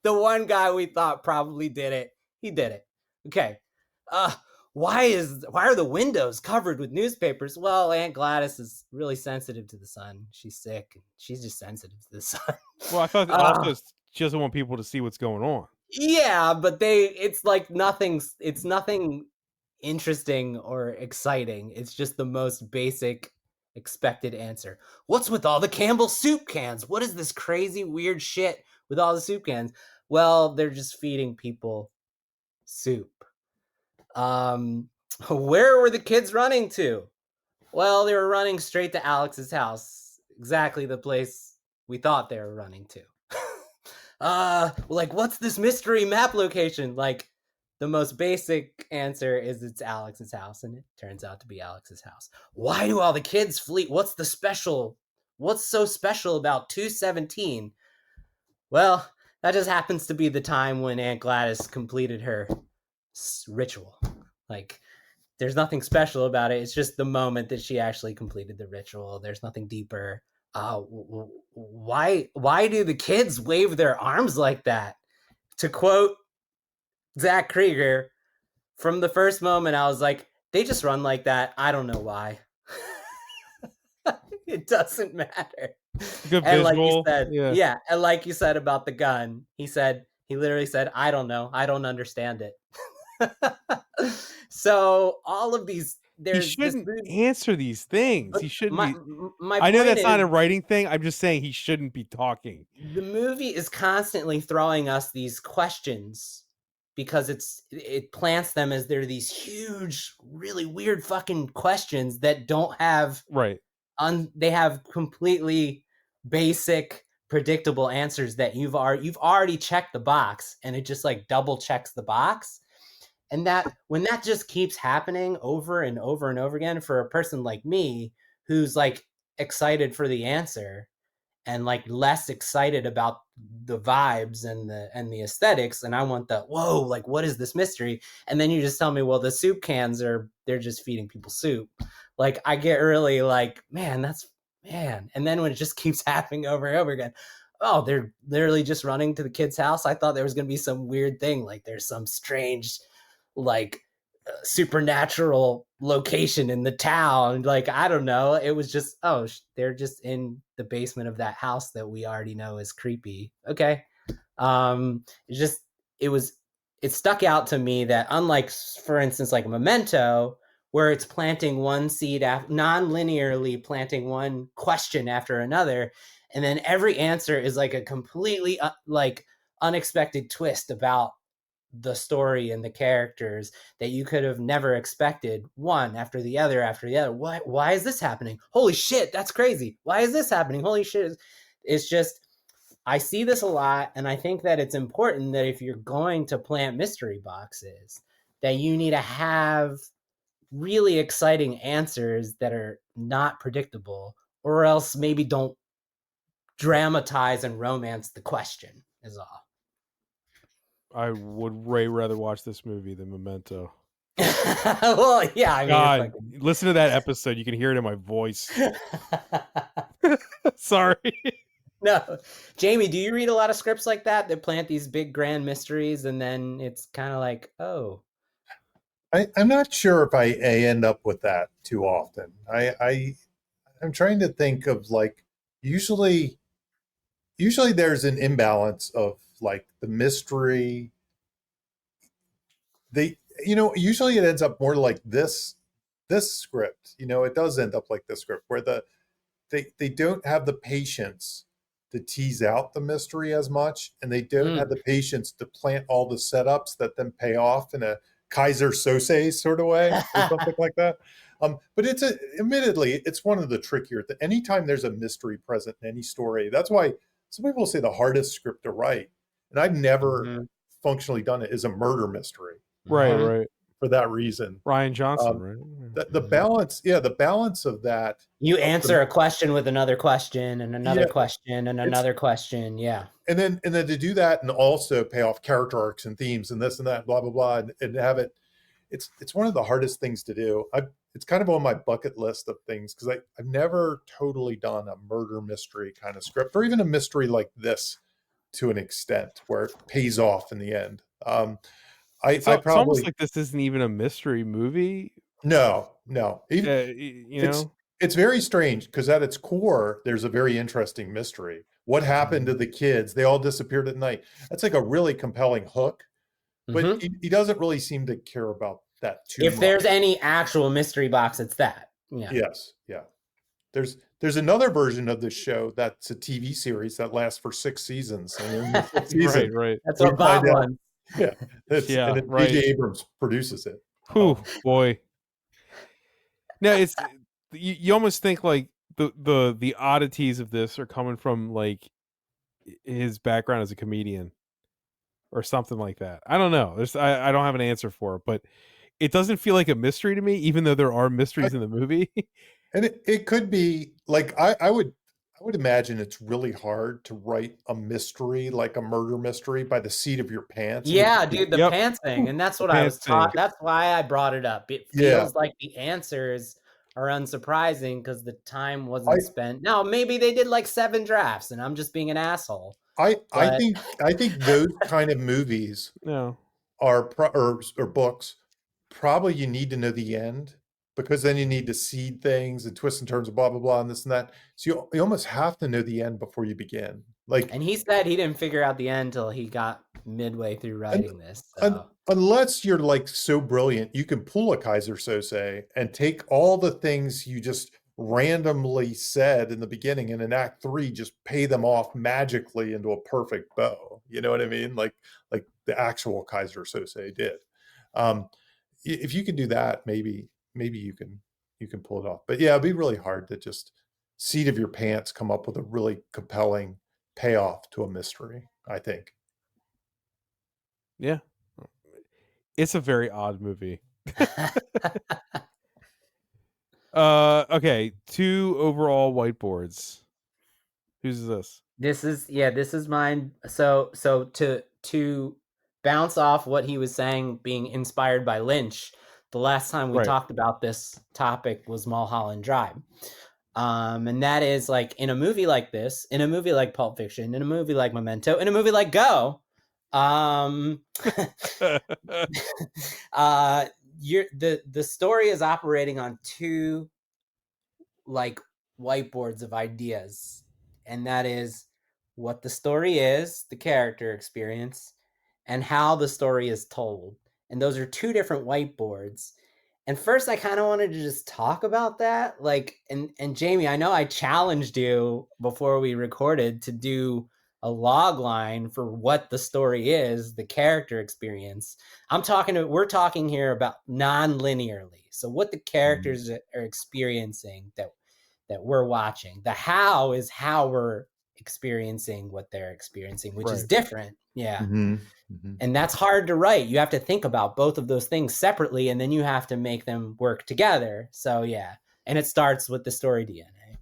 The one guy we thought probably did it. He did it. Okay. Why are the windows covered with newspapers? Well, Aunt Gladys is really sensitive to the sun. She's sick. And she's just sensitive to the sun. Well, I thought also she doesn't want people to see what's going on. Yeah, but it's like nothing interesting or exciting. It's just the most basic expected answer. What's with all the Campbell soup cans? What is this crazy weird shit with all the soup cans? Well, they're just feeding people soup. Where were the kids running to? Well, they were running straight to Alex's house, exactly the place we thought they were running to. Like, what's this mystery map location? Like, the most basic answer is it's Alex's house, and it turns out to be Alex's house. Why do all the kids flee? What's so special about 217? Well, that just happens to be the time when Aunt Gladys completed her ritual. Like, there's nothing special about it. It's just the moment that she actually completed the ritual. There's nothing deeper. Why do the kids wave their arms like that? To quote Zach Cregger, from the first moment, I was like, they just run like that. I don't know why. It doesn't matter. Good and visual. Like you said, and like you said about the gun, he literally said, I don't know. I don't understand it. So all of these, he shouldn't answer these things. He shouldn't I know that's not a writing thing. I'm just saying he shouldn't be talking. The movie is constantly throwing us these questions because it plants them as they're these huge, really weird fucking questions that don't have they have completely basic, predictable answers that you've already checked the box, and it just like double checks the box. And that when that just keeps happening over and over and over again for a person like me, who's like excited for the answer and like less excited about the vibes and the aesthetics, and I want whoa, like, what is this mystery? And then you just tell me, well, the soup cans they're just feeding people soup. Like, I get really like, man. And then when it just keeps happening over and over again, oh, they're literally just running to the kid's house. I thought there was going to be some weird thing, like there's some strange, like supernatural location in the town. Like, I don't know. It was just, oh, they're just in the basement of that house that we already know is creepy. Okay. It stuck out to me that, unlike, for instance, like Memento, where it's planting one seed, non-linearly planting one question after another, and then every answer is like a completely like unexpected twist about the story and the characters that you could have never expected, one after the other after the other. Why is this happening? Holy shit, that's crazy. Why is this happening? Holy shit. It's just, I see this a lot, and I think that it's important that if you're going to plant mystery boxes, that you need to have really exciting answers that are not predictable, or else maybe don't dramatize and romance the question, is all. I would way rather watch this movie than Memento. Well, yeah, I mean, God, listen to that episode. You can hear it in my voice. Sorry. No. Jamie, do you read a lot of scripts like that plant these big grand mysteries and then it's kind of like, oh? I'm not sure if I end up with that too often. I'm trying to think of, like, usually there's an imbalance of, like, the mystery. Usually it ends up more like this script. It does end up like this script where they don't have the patience to tease out the mystery as much, and they don't have the patience to plant all the setups that then pay off in a Kaiser Sose sort of way or something like that. But admittedly, it's one of the trickier. Anytime there's a mystery present in any story, that's why some people say the hardest script to write, and I've never functionally done it, is a murder mystery. Right. For that reason. Rian Johnson, right? The balance, the balance of that. You answer a question with another question and another question and another question. Yeah. And then to do that and also pay off character arcs and themes and this and that, blah, blah, blah, and have it's one of the hardest things to do. It's kind of on my bucket list of things, because I've never totally done a murder mystery kind of script, or even a mystery like this to an extent where it pays off in the end. It's almost like this isn't even a mystery movie. No. It's very strange, because at its core, there's a very interesting mystery. What happened to the kids? They all disappeared at night. That's like a really compelling hook, but he doesn't really seem to care about that too much. If there's any actual mystery box, it's that. Yeah. Yes. Yeah. There's another version of this show that's a TV series that lasts for 6 seasons. And in the 6th season, right. That's what Bob won. Yeah. And right. J.J. Abrams produces it. Oh boy. No, it's you almost think like the oddities of this are coming from like his background as a comedian or something like that. I don't know. I don't have an answer for it, but it doesn't feel like a mystery to me, even though there are mysteries in the movie. And it could be like, I would imagine it's really hard to write a mystery, like a murder mystery, by the seat of your pants. Yeah, dude, the pants thing. And that's what I was taught. That's why I brought it up. It feels like the answers are unsurprising because the time wasn't spent. Now, maybe they did like 7 drafts and I'm just being an asshole. I think those kind of movies or books, probably you need to know the end, because then you need to seed things and twists and turns and blah, blah, blah, and this and that. So you almost have to know the end before you begin. And he said he didn't figure out the end until he got midway through writing this. So. Unless you're like so brilliant, you can pull a Kaiser Sose and take all the things you just randomly said in the beginning, and in Act 3 just pay them off magically into a perfect bow. You know what I mean? Like the actual Kaiser Sose did. If you can do that, maybe you can pull it off. But yeah, it'd be really hard to just seat of your pants come up with a really compelling payoff to a mystery, I think. Yeah. It's a very odd movie. Okay, 2 overall whiteboards. Whose is this? This is mine. So to bounce off what he was saying, being inspired by Lynch, the last time we talked about this topic was Mulholland Drive. And that is like in a movie like this, in a movie like Pulp Fiction, in a movie like Memento, in a movie like Go, the story is operating on two like whiteboards of ideas, and that is what the story is, the character experience, and how the story is told. And those are two different whiteboards. And first I kind of wanted to just talk about that. Like, and Jamie, I know I challenged you before we recorded to do a log line for what the story is, the character experience. We're talking here about non-linearly. So what the characters are experiencing that we're watching. The how is how we're experiencing what they're experiencing, which is different. Yeah. Mm-hmm. Mm-hmm. And that's hard to write. You have to think about both of those things separately, and then you have to make them work together. So yeah. And it starts with the story DNA.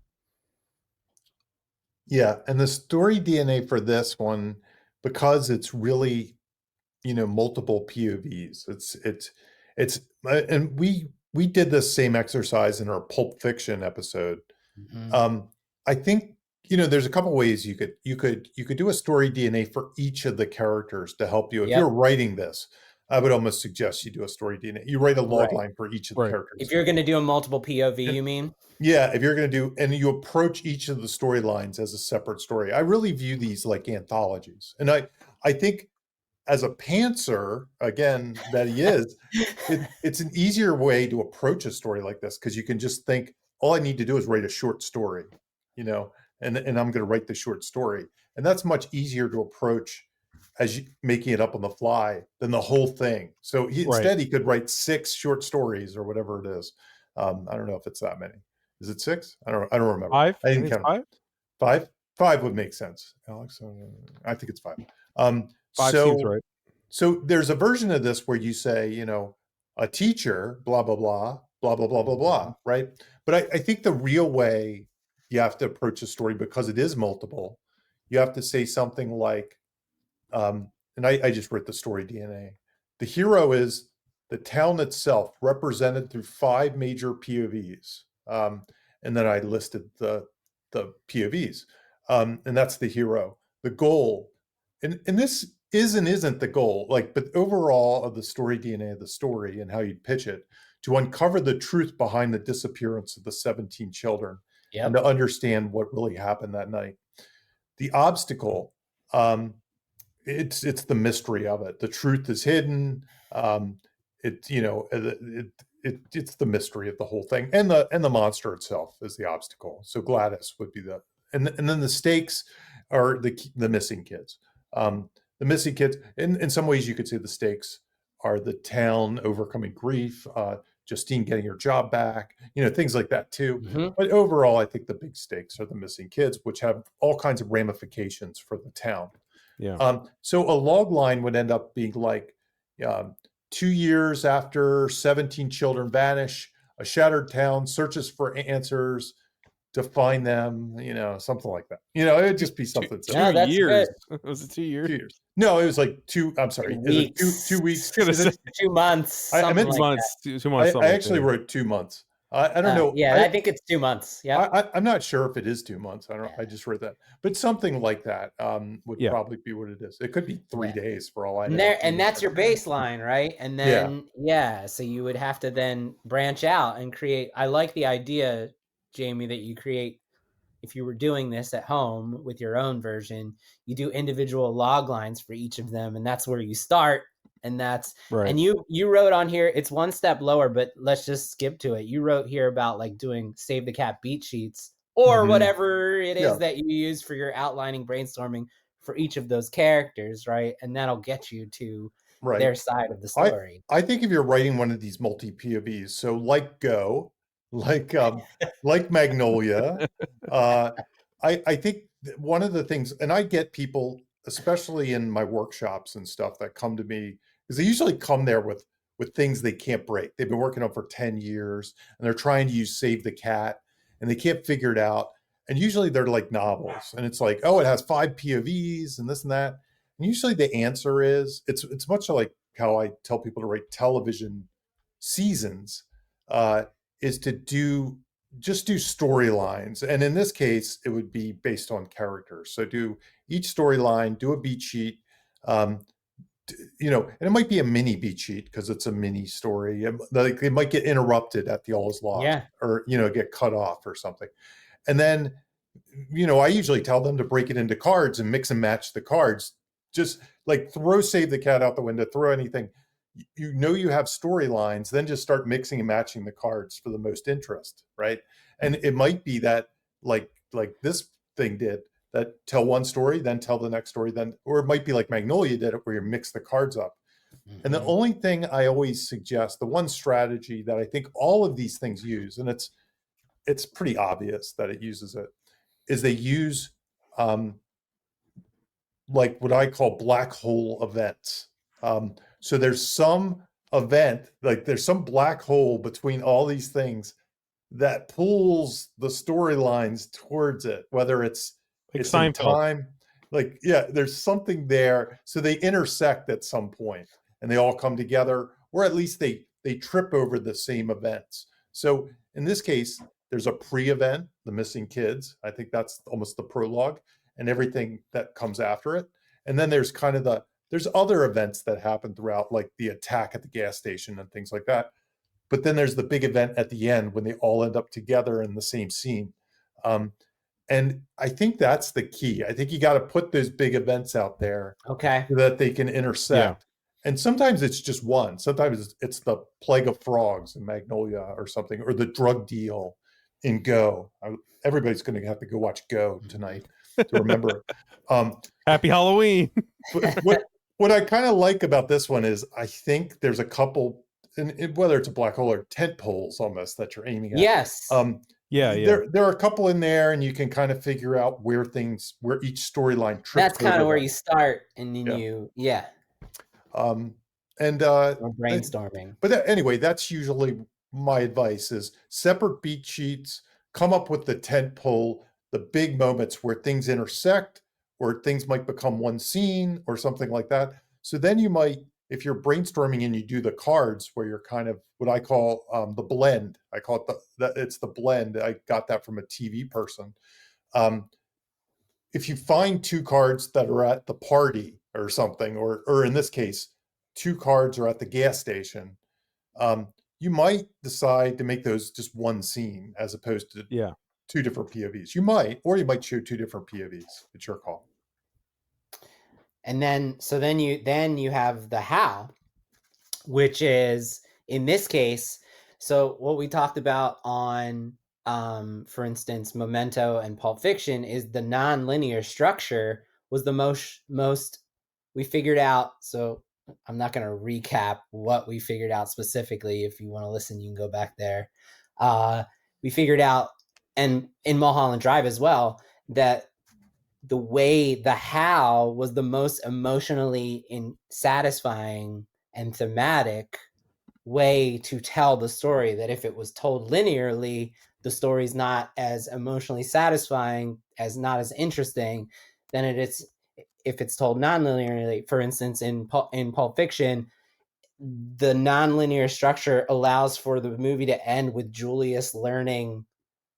Yeah. And the story DNA for this one, because it's really, multiple POVs, and we did this same exercise in our Pulp Fiction episode. Mm-hmm. I think, there's a couple ways you could do a story DNA for each of the characters to help you. If you're writing this, I would almost suggest you do a story DNA. You write a log line for each of the characters. If you're going to do a multiple POV, you mean? Yeah, if you're going to do, and you approach each of the storylines as a separate story. I really view these like anthologies. And I think as a pantser, again, that he is, it's an easier way to approach a story like this, because you can just think, all I need to do is write a short story, and I'm going to write the short story. And that's much easier to approach as making it up on the fly than the whole thing. So instead he could write 6 short stories or whatever it is. I don't know if it's that many. Is it 6? I don't remember. 5? I didn't count. 5? 5? 5 would make sense, Alex. I think it's 5. 5 seems right. So there's a version of this where you say, a teacher, blah, blah, blah, blah, blah, blah, blah, blah, right? But I think the real way you have to approach a story, because it is multiple, you have to say something like, and I just wrote the story DNA. The hero is the town itself, represented through 5 major POVs. And then I listed the POVs. And that's the hero. The goal, and this is and isn't the goal, but overall of the story DNA of the story and how you'd pitch it, to uncover the truth behind the disappearance of the 17 children and to understand what really happened that night. The obstacle, it's the mystery of it. The truth is hidden. It's the mystery of the whole thing, and the monster itself is the obstacle. So Gladys would be and then the stakes are the missing kids. The missing kids, in some ways you could say the stakes are the town overcoming grief, Justine getting her job back, things like that too. Mm-hmm. But overall, I think the big stakes are the missing kids, which have all kinds of ramifications for the town. Yeah. So a log line would end up being like, 2 years after 17 children vanish, a shattered town searches for answers to find them, something like that. It'd just be something. 2 years. Was it 2 years? 2 years. No, it was like 2. I'm sorry. Weeks. Is it 2 weeks? Is it 2 months? I meant 2 months. 2 months. I actually wrote 2 months. I don't know. Yeah, I think it's 2 months. Yeah. I'm not sure if it is 2 months. I don't know. I just read that, but something like that would probably be what it is. It could be 3 days for all I know. And that's your baseline, right? And then so you would have to then branch out and create. I like the idea, Jamie, that you create. If you were doing this at home with your own version, you do individual log lines for each of them, and that's where you start. And that's right. And you wrote on here, it's one step lower, but let's just skip to it. You wrote here about doing Save the Cat beat sheets or whatever it is that you use for your outlining brainstorming for each of those characters, right? And that'll get you to their side of the story. I think if you're writing one of these multi POVs, so like Go, like Magnolia, I think one of the things, and I get people, especially in my workshops and stuff, that come to me, because they usually come there with things they can't break. They've been working on for 10 years and they're trying to use Save the Cat and they can't figure it out. And usually they're like novels and it's like, oh, it has 5 POVs and this and that. And usually the answer is, it's much like how I tell people to write television seasons, is to do just do storylines. And in this case, it would be based on characters. So do each storyline, do a beat sheet, and it might be a mini beat sheet because it's a mini story. Like it might get interrupted at the all is lost, or get cut off or something. And then, I usually tell them to break it into cards and mix and match the cards. Just like save the cat out the window, throw anything. You have storylines, then just start mixing and matching the cards for the most interest, right? And it might be that like this thing did, that tell one story, then tell the next story, or it might be like Magnolia did it, where you mix the cards up. Mm-hmm. And the only thing I always suggest, the one strategy that I think all of these things use, and it's pretty obvious that it uses it, is they use like what I call black hole events. So there's some event, like there's some black hole between all these things that pulls the storylines towards it, whether it's like it's in time, there's something there. So they intersect at some point and they all come together, or at least they trip over the same events. So in this case, there's a pre-event, the missing kids. I think that's almost the prologue, and everything that comes after it. And then there's kind of there's other events that happen throughout, like the attack at the gas station and things like that. But then there's the big event at the end when they all end up together in the same scene. And I think that's the key. I think you got to put those big events out there, okay, so that they can intersect. Yeah. And sometimes it's just one. Sometimes it's the plague of frogs in Magnolia or something, or the drug deal in Go. Everybody's going to have to go watch Go tonight to remember. Happy Halloween. What I kind of like about this one is I think there's a couple, and whether it's a black hole or tent poles almost that you're aiming at. Yes. There are a couple in there, and you can kind of figure out where each storyline trips. That's kind of where you start, and then brainstorming. But anyway, that's usually my advice: is separate beat sheets, come up with the tent pole, the big moments where things intersect, or things might become one scene or something like that. So then you might, if you're brainstorming and you do the cards, where you're kind of what I call the blend. I call it it's the blend. I got that from a TV person. If you find two cards that are at the party or something, or in this case, two cards are at the gas station, you might decide to make those just one scene as opposed to two different POVs. You might show two different POVs. It's your call. And then you have the how, which is in this case. So what we talked about on, for instance, Memento and Pulp Fiction, is the non-linear structure was the most we figured out. So I'm not going to recap what we figured out specifically. If you want to listen, you can go back there. We figured out, and in Mulholland Drive as well, that the how was the most emotionally satisfying and thematic way to tell the story. That if it was told linearly, the story's not as emotionally satisfying, not as interesting than it is if it's told non-linearly. For instance, in Pulp Fiction, the non-linear structure allows for the movie to end with Julius learning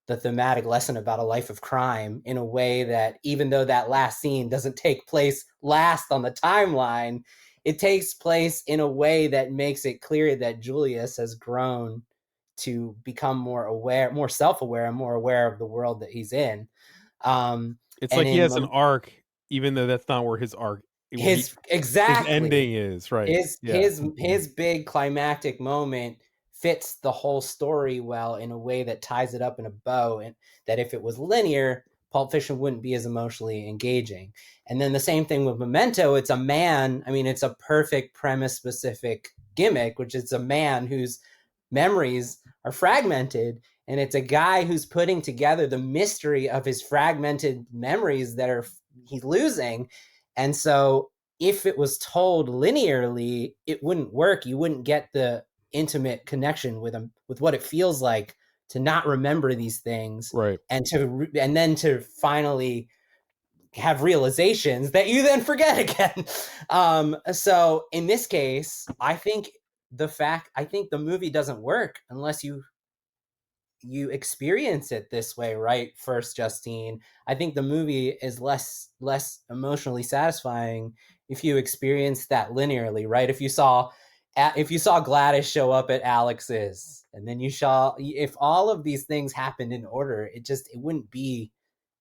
the thematic lesson about a life of crime in a way that, even though that last scene doesn't take place last on the timeline, it takes place in a way that makes it clear that Julius has grown to become more aware, more self-aware, and more aware of the world that he's in. It's like he has an arc, even though that's not where his arc, his ending is, right? His big climactic moment fits the whole story well in a way that ties it up in a bow, and that if it was linear, Pulp Fiction wouldn't be as emotionally engaging. And then the same thing with Memento. It's it's a perfect premise specific gimmick, which is a man whose memories are fragmented, and it's a guy who's putting together the mystery of his fragmented memories that he's losing. And so if it was told linearly, it wouldn't work. You wouldn't get the intimate connection with him, with what it feels like to not remember these things, right? And then to finally have realizations that you then forget again. So in this case, I think the movie doesn't work unless you you experience it this way, right? First, Justine, I think the movie is less emotionally satisfying if you experience that linearly, right? If you saw Gladys show up at Alex's, and then if all of these things happened in order, it wouldn't be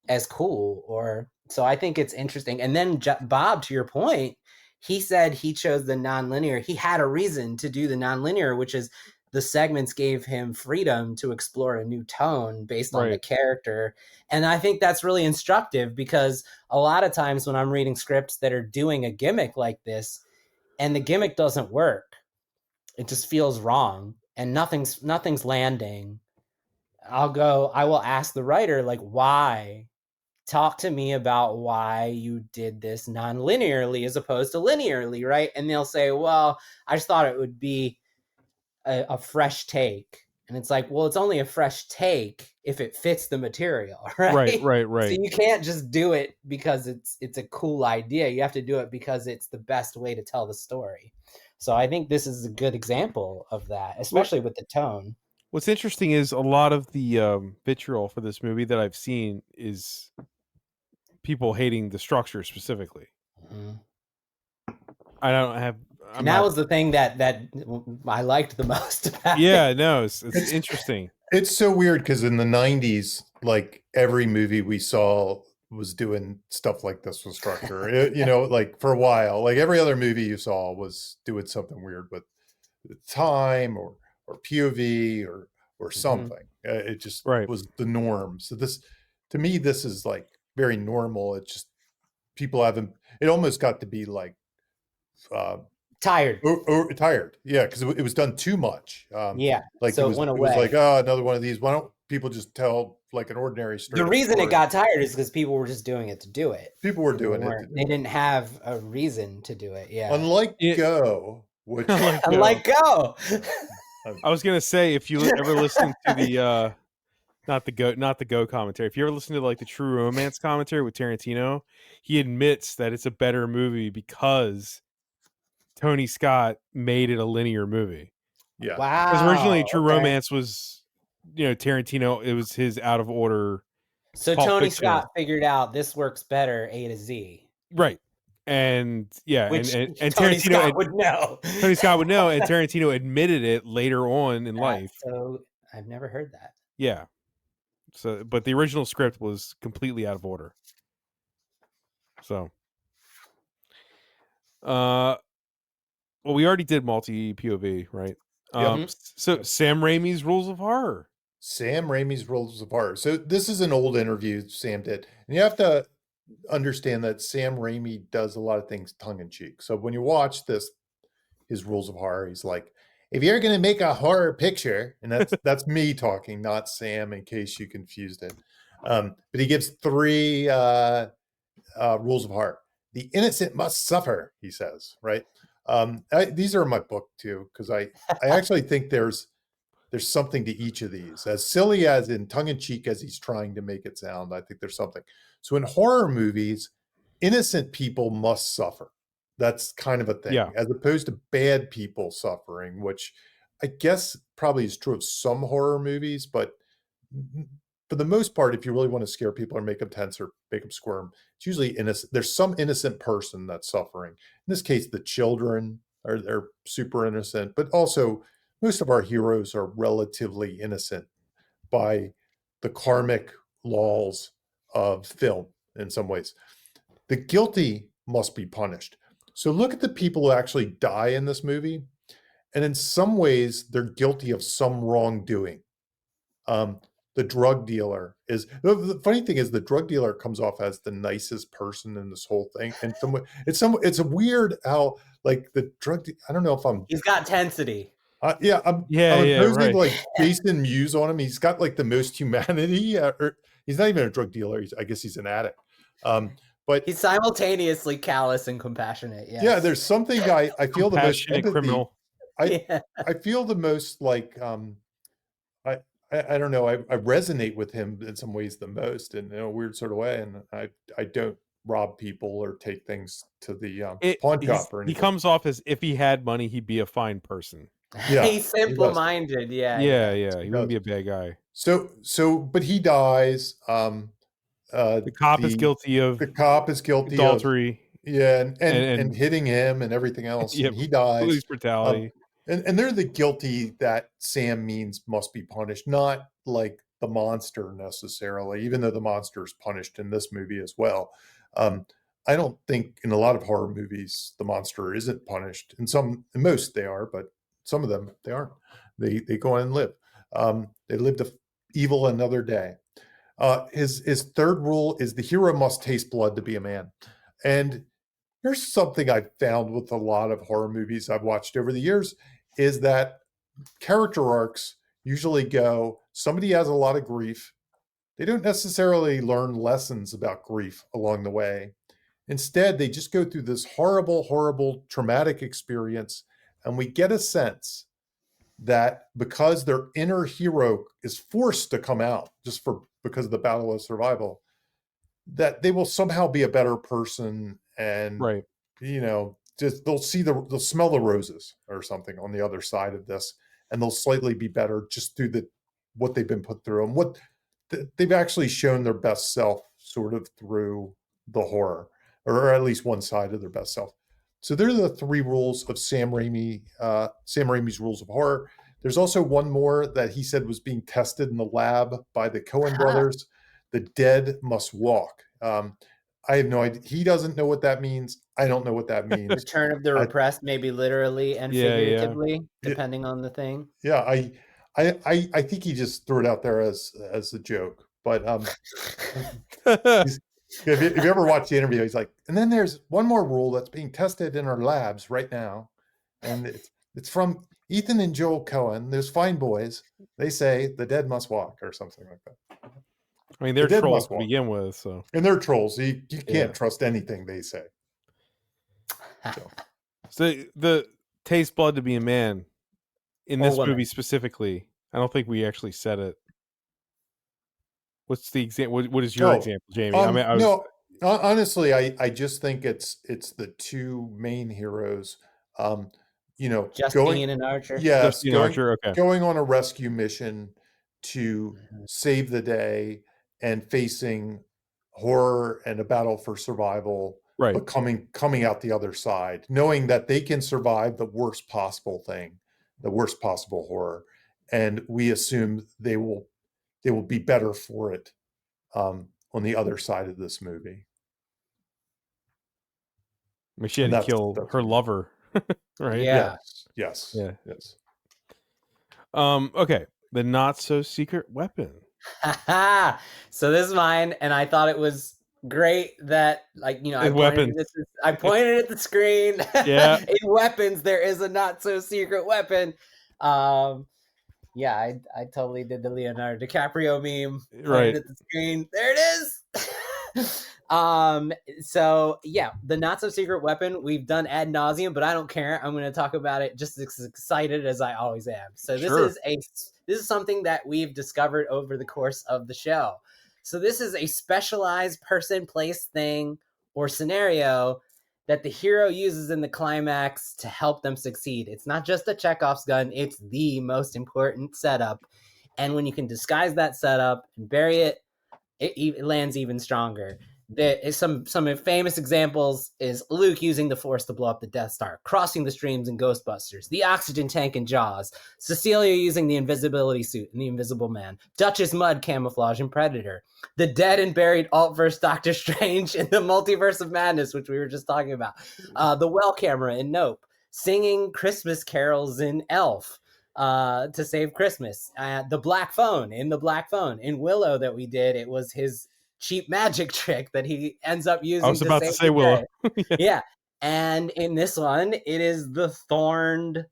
as cool. Or so I think it's interesting. And then Bob, to your point, he said he chose the nonlinear. He had a reason to do the nonlinear, which is the segments gave him freedom to explore a new tone based on the character. And I think that's really instructive, because a lot of times when I'm reading scripts that are doing a gimmick like this and the gimmick doesn't work, it just feels wrong and nothing's landing, I will ask the writer, like, why? Talk to me about why you did this non-linearly as opposed to linearly, right? And they'll say, well, I just thought it would be a fresh take. And it's like, well, it's only a fresh take if it fits the material, right? Right. So you can't just do it because it's a cool idea. You have to do it because it's the best way to tell the story. So I think this is a good example of that, especially with the tone. What's interesting is a lot of the vitriol for this movie that I've seen is people hating the structure specifically. Mm-hmm. That was the thing that I liked the most about it. No, it's interesting. It's so weird because in the 90s, like every movie we saw was doing stuff like this with structure. Like for a while, like every other movie you saw was doing something weird with time or POV or something. It just was the norm. So to me, this is like very normal. It just, people haven't, it almost got to be like tired. Tired. Yeah, because it was done too much. Like so it went away. It was like, oh, another one of these. Why don't people just tell like an ordinary story? The reason it got tired is because people were just doing it to do it. People were doing it. They didn't have a reason to do it. Yeah. Unlike Go, which unlike Go. I was gonna say, if you ever listen to the not the Go commentary, if you ever listen to like the True Romance commentary with Tarantino, he admits that it's a better movie because Tony Scott made it a linear movie. Yeah. Wow. Because originally True Romance was, Tarantino, it was his out of order. So Tony Scott figured out this works better A to Z. Right. And yeah, which and Tony Tarantino Scott would know. Tony Scott would know, and Tarantino admitted it later on in life. So I've never heard that. Yeah. So, but the original script was completely out of order. So, well, we already did multi POV, right? So Sam Raimi's Rules of Horror. Sam Raimi's Rules of Horror. So this is an old interview Sam did, and you have to understand that Sam Raimi does a lot of things tongue in cheek. So when you watch his Rules of Horror, he's like, if you're going to make a horror picture, and that's me talking, not Sam, in case you confused it. But he gives 3 rules of horror. The innocent must suffer, he says, right? These are in my book too, because I actually think there's something to each of these. As silly as in tongue-in-cheek as he's trying to make it sound, I think there's something. So in horror movies, innocent people must suffer. That's kind of a thing, as opposed to bad people suffering, which I guess probably is true of some horror movies, but for the most part, if you really want to scare people or make them tense or make them squirm, it's usually innocent. There's some innocent person that's suffering. In this case, the children are super innocent, but also most of our heroes are relatively innocent by the karmic laws of film in some ways. The guilty must be punished. So look at the people who actually die in this movie. And in some ways, they're guilty of some wrongdoing. The drug dealer is, the funny thing is the drug dealer comes off as the nicest person in this whole thing. And it's weird how like the drug, I don't know if I'm. He's got tensity. I'm imposing like Jason Mewes on him. He's got like the most humanity. Or he's not even a drug dealer. I guess he's an addict. But he's simultaneously callous and compassionate. Yes. Yeah, there's something I feel the most empathy. Criminal. I feel the most like I don't know. I resonate with him in some ways the most in a weird sort of way, and I don't rob people or take things to the pawn shop or anything. He comes off as if he had money, he'd be a fine person. Yeah, he's simple-minded. He wouldn't be a bad guy. But he dies. The cop is guilty of the cop is guilty of adultery. and hitting him and everything else, Yeah, and he dies. police brutality. And they're the guilty that Sam means must be punished, not like the monster necessarily, even though the monster is punished in this movie as well. I don't think in a lot of horror movies the monster isn't punished. In most they are, but some of them they aren't. They go on and live. They live the evil another day. His third rule is the hero must taste blood to be a man. And here's something I've found with a lot of horror movies I've watched over the years is that character arcs usually go, somebody has a lot of grief. They don't necessarily learn lessons about grief along the way. Instead, they just go through this horrible, horrible, traumatic experience. And we get a sense that because their inner hero is forced to come out because of the battle of survival, that they will somehow be a better person and Right. just they'll smell the roses or something on the other side of this, and they'll slightly be better just through what they've been put through and what they've actually shown their best self sort of through the horror, or at least one side of their best self. So they're the three rules of Sam Raimi's rules of horror. There's also one more that he said was being tested in the lab by the Coen brothers. The dead must walk. I have no idea. He doesn't know what that means. I don't know what that means. Return of the repressed, maybe literally and figuratively, depending on the thing. Yeah, I think he just threw it out there as a joke. But if you ever watch the interview, he's like, and then there's one more rule that's being tested in our labs right now, and it's from Ethan and Joel Coen. There's fine boys. They say the dead must walk or something like that. I mean, they're trolls to begin with, so. And they're trolls. You can't trust anything they say. So the taste blood to be a man in this movie specifically, I don't think we actually said it. What's the example? What is your example, Jamie? Honestly, I just think it's the two main heroes. Justine and Archer. Yes, going on a rescue mission to save the day and facing horror and a battle for survival, right? But coming out the other side, knowing that they can survive the worst possible thing, the worst possible horror, and we assume they will be better for it on the other side of this movie. I mean, she had to kill her lover, right? Yes. Okay, the not so secret weapon. So this is mine, and I thought it was great that, like, I pointed at the screen. Yeah. In weapons, there is a not so secret weapon. I totally did the Leonardo DiCaprio meme. Right at the screen. There it is. So yeah, the not so secret weapon we've done ad nauseum, but I don't care. I'm going to talk about it just as excited as I always am. So this is something that we've discovered over the course of the show. So this is a specialized person, place, thing, or scenario that the hero uses in the climax to help them succeed. It's not just a Chekhov's gun. It's the most important setup. And when you can disguise that setup and bury it, it lands even stronger. There is some famous examples is Luke using the Force to blow up the Death Star, crossing the streams in Ghostbusters, the oxygen tank in Jaws, Cecilia using the invisibility suit in The Invisible Man, Duchess Mudd camouflage in Predator, the dead and buried Alt-verse Doctor Strange in the Multiverse of Madness, which we were just talking about, the well camera in Nope, singing Christmas carols in Elf to save Christmas, the Black Phone in Willow that we did. It was his cheap magic trick that he ends up using. I was about to say Willow. Yeah. And in this one, it is the thorned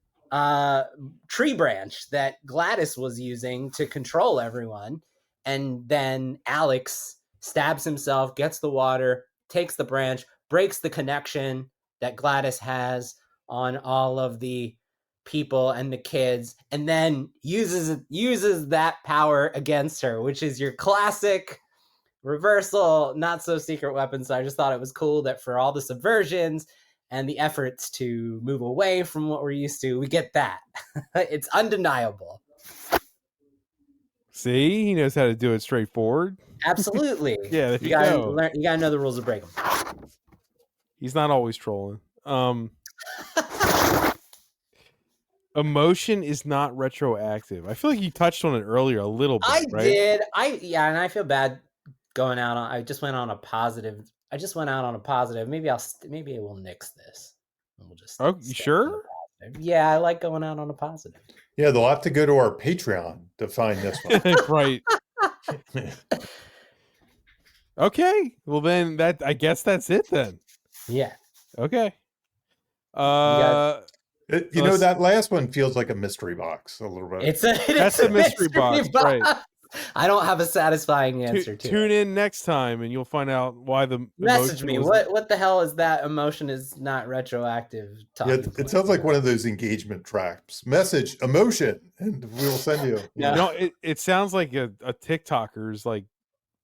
tree branch that Gladys was using to control everyone. And then Alex stabs himself, gets the water, takes the branch, breaks the connection that Gladys has on all of the people and the kids, and then uses that power against her, which is your classic reversal, not so secret weapon. So I just thought it was cool that for all the subversions and the efforts to move away from what we're used to, we get that. It's undeniable. See, he knows how to do it straightforward. Absolutely. Yeah, there you you gotta go. learn. You gotta know the rules to break them. He's not always trolling. Emotion is not retroactive. I feel like you touched on it earlier a little bit. I right? did. And I feel bad going out on. I just went on a positive. Maybe I will nix this. And we'll just. Oh, you sure? Yeah, I like going out on a positive. Yeah, they'll have to go to our Patreon to find this one. Right. Okay. Well, then I guess that's it then. Yeah. Okay. That last one feels like a mystery box a little bit. That's a mystery box. Right. I don't have a satisfying answer to tune in next time and you'll find out why the message me. What the hell is that? Emotion is not retroactive. Yeah, it sounds like one of those engagement traps. Message emotion, and we'll send you. No, it sounds like a TikToker's like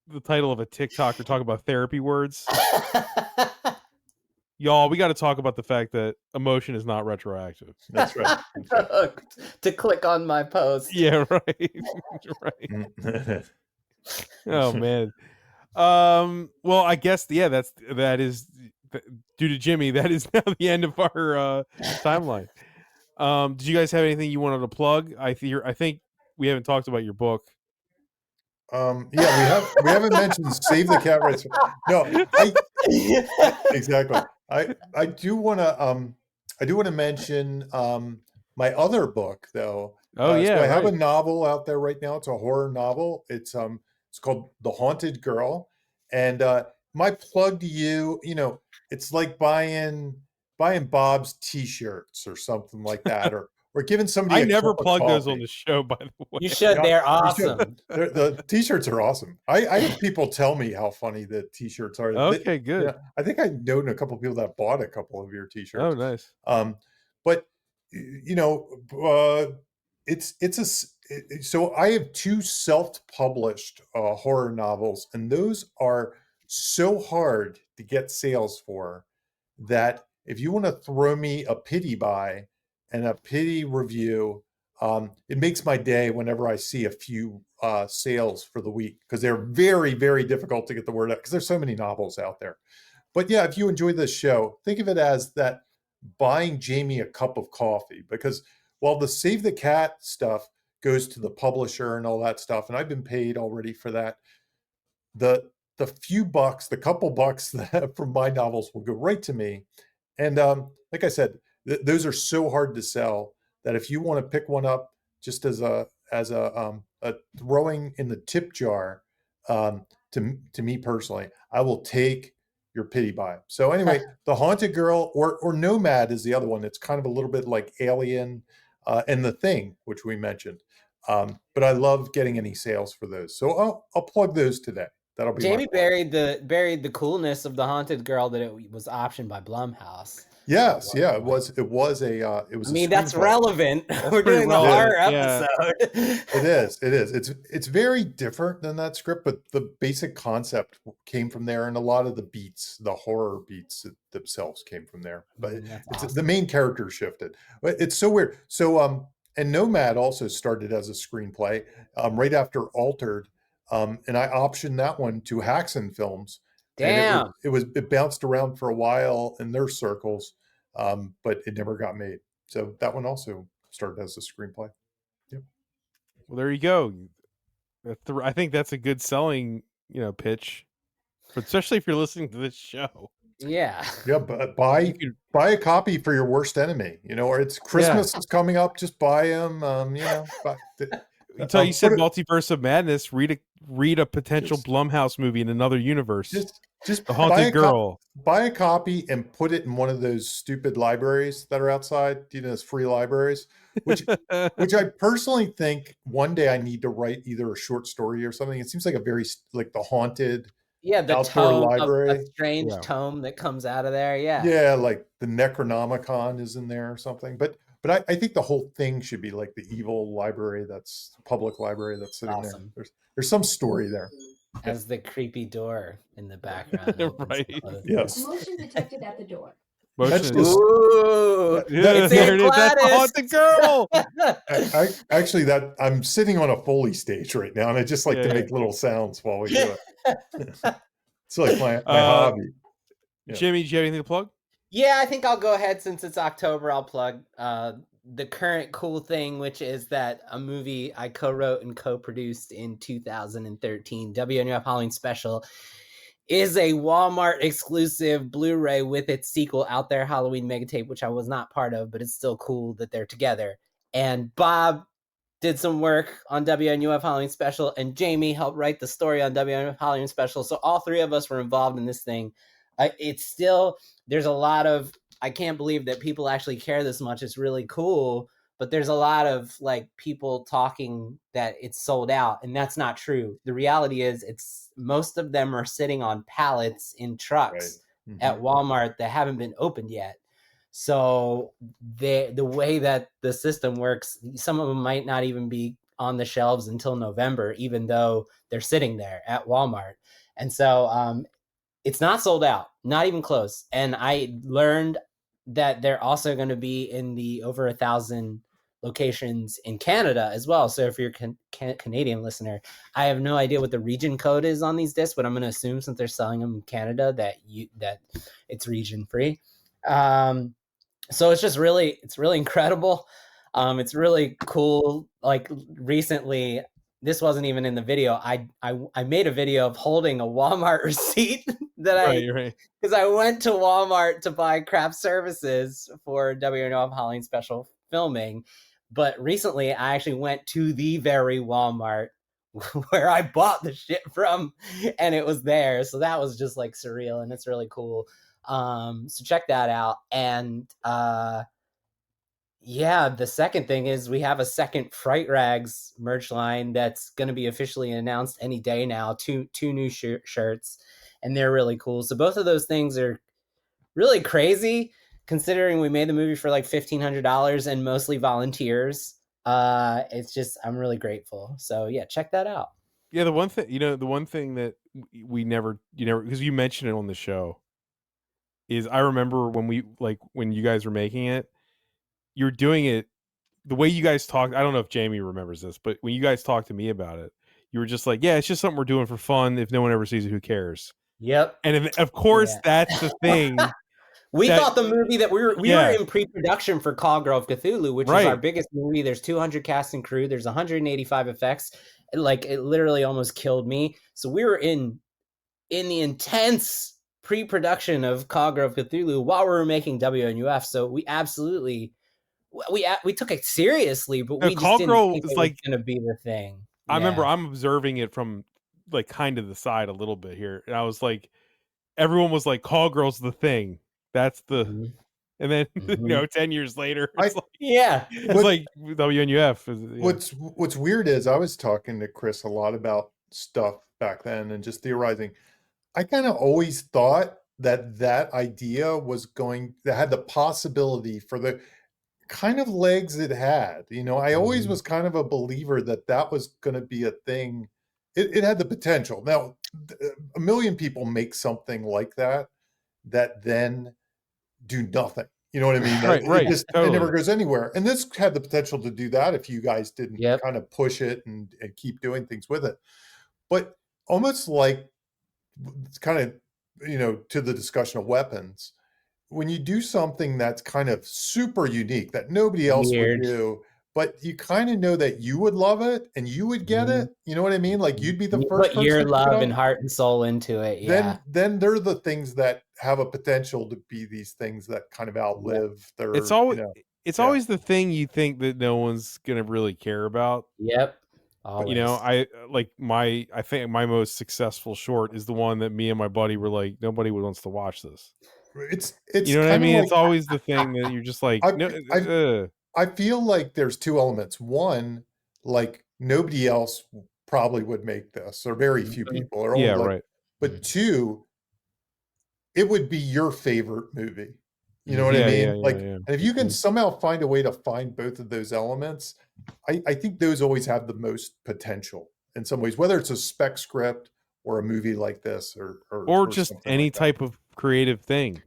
the title of a TikToker talking about therapy words. Y'all, we got to talk about the fact that emotion is not retroactive. That's right. To click on my post. Yeah, right. Right. Oh man. Well, I guess that is due to Jimmy. That is now the end of our timeline. Did you guys have anything you wanted to plug? I think we haven't talked about your book. Yeah, we haven't mentioned Save the Cat Rights. No, exactly. I do want to mention my other book though. Oh yeah, so I have a novel out there right now. It's a horror novel. It's called The Haunted Girl, and my plug to you, it's like buying Bob's T-shirts or something like that, or giving somebody. I never plug those on the show, by the way. You should. They're awesome. The T-shirts are awesome. I have people tell me how funny the T-shirts are. Okay, good. Yeah, I think I know a couple of people that bought a couple of your T-shirts. Oh, nice. But so I have 2 self-published horror novels, and those are so hard to get sales for that if you want to throw me a pity buy and a pity review, it makes my day whenever I see a few sales for the week, because they're very, very difficult to get the word out because there's so many novels out there. But yeah, if you enjoy this show, think of it as that buying Jamie a cup of coffee, because while the Save the Cat stuff goes to the publisher and all that stuff, and I've been paid already for that, the few bucks, the couple bucks from my novels will go right to me. And like I said, those are so hard to sell that if you want to pick one up just as a throwing in the tip jar, to me personally, I will take your pity buy. So anyway, The Haunted Girl or Nomad is the other one. It's kind of a little bit like Alien and The Thing, which we mentioned. But I love getting any sales for those. So I'll plug those today. That'll be Jamie buried the coolness of The Haunted Girl that it was optioned by Blumhouse. Yes, yeah, it was I mean, that's relevant. We're doing a horror episode. It is. It's very different than that script, but the basic concept came from there, and a lot of the beats, the horror beats themselves came from there. But awesome. The main character shifted. It's so weird. So and Nomad also started as a screenplay right after Altered, and I optioned that one to Haxan Films. Damn. It bounced around for a while in their circles, but it never got made. So that one also started as a screenplay. Yep. Well, there you go. I think that's a good selling, pitch, especially if you're listening to this show. Yeah. Yeah, but buy a copy for your worst enemy. Or it's Christmas is coming up. Just buy them. Until you said Multiverse of Madness, read a potential Blumhouse movie in another universe. Just The Haunted Girl. Buy a copy and put it in one of those stupid libraries that are outside. Those free libraries, which I personally think one day I need to write either a short story or something. It seems like a very like the haunted. Yeah, the outdoor tome library. Of a strange tome that comes out of there. Yeah. Yeah, like the Necronomicon is in there or something. But I think the whole thing should be like the evil library, that's the public library that's sitting there. There's some story there. As the creepy door in the background. Right. Yes. Motion detected at the door. That's Motion. just Ooh, Yeah, it's there Aunt it is. That's the haunted girl. actually that I'm sitting on a Foley stage right now, and I just like to Yeah. make little sounds while we do it. It's like my hobby. Yeah. Jimmy, do you have anything to plug? Yeah, I think I'll go ahead since it's October. I'll plug the current cool thing, which is that a movie I co-wrote and co-produced in 2013, WNUF Halloween Special, is a Walmart exclusive Blu-ray with its sequel Out There Halloween Megatape, which I was not part of, but it's still cool that they're together. And Bob did some work on WNUF Halloween Special, and Jamie helped write the story on WNUF Halloween Special. So all three of us were involved in this thing. It's still, there's a lot of, I can't believe that people actually care this much. It's really cool, but there's a lot of like people talking that it's sold out, and that's not true. The reality is it's most of them are sitting on pallets in trucks at Walmart that haven't been opened yet. So the way that the system works, some of them might not even be on the shelves until November, even though they're sitting there at Walmart. And so it's not sold out, not even close. And I learned that they're also going to be in the over 1,000 locations in Canada as well. So if you're a Canadian listener, I have no idea what the region code is on these discs, but I'm going to assume since they're selling them in Canada that it's region free. So it's really incredible. It's really cool. Like recently, this wasn't even in the video. I made a video of holding a Walmart receipt that because I went to Walmart to buy craft services for WNOF Halloween Special filming. But recently I actually went to the very Walmart where I bought the shit from, and it was there. So that was just like surreal, and it's really cool. So check that out. And yeah, the second thing is we have a second Fright Rags merch line that's going to be officially announced any day now. Two new shirts, and they're really cool. So both of those things are really crazy, considering we made the movie for like $1,500 and mostly volunteers. It's just, I'm really grateful. So yeah, check that out. Yeah, the one thing that we never, because you mentioned it on the show, is I remember when you guys were making it, you're doing it the way you guys talked. I don't know if Jamie remembers this, but when you guys talked to me about it, you were just like, yeah, it's just something we're doing for fun. If no one ever sees it, who cares? Yep. And of course, that's the thing. We thought the movie that we were in pre-production for Call Girl of Cthulhu, which is our biggest movie. There's 200 cast and crew. There's 185 effects. Like, it literally almost killed me. So we were in the intense pre-production of Call Girl of Cthulhu while we were making WNUF. So we absolutely we took it seriously, but we just didn't think it was going to be the thing. I remember I'm observing it from like kind of the side a little bit here, and I was like, everyone was like, "Call Girl's the thing." That's the, and then 10 years later, it's like WNUF. What's weird is I was talking to Chris a lot about stuff back then and just theorizing. I kind of always thought that idea was that had the possibility for the kind of legs it had. I always was kind of a believer that was going to be a thing. It had the potential. Now, a million people make something like that then do nothing. You know what I mean? Right. It never goes anywhere. And this had the potential to do that if you guys didn't kind of push it and keep doing things with it. But almost like kind of, to the discussion of weapons, when you do something that's kind of super unique that nobody else would do, but you kind of know that you would love it and you would get it. You know what I mean? Like you'd be the first person put your love and heart and soul into it. Yeah. Then they're the things that have a potential to be these things that kind of outlive their. It's always always the thing you think that no one's gonna really care about. Yep. Always. But I think my most successful short is the one that me and my buddy were like, nobody wants to watch this. It's you know what I mean? It's always the thing that you're just like, I feel like there's two elements. One, like nobody else probably would make this, or very few people. Or only right. But two, it would be your favorite movie. You know what I mean? And if you can somehow find a way to find both of those elements, I think those always have the most potential in some ways, whether it's a spec script or a movie like this or just any type of creative thing.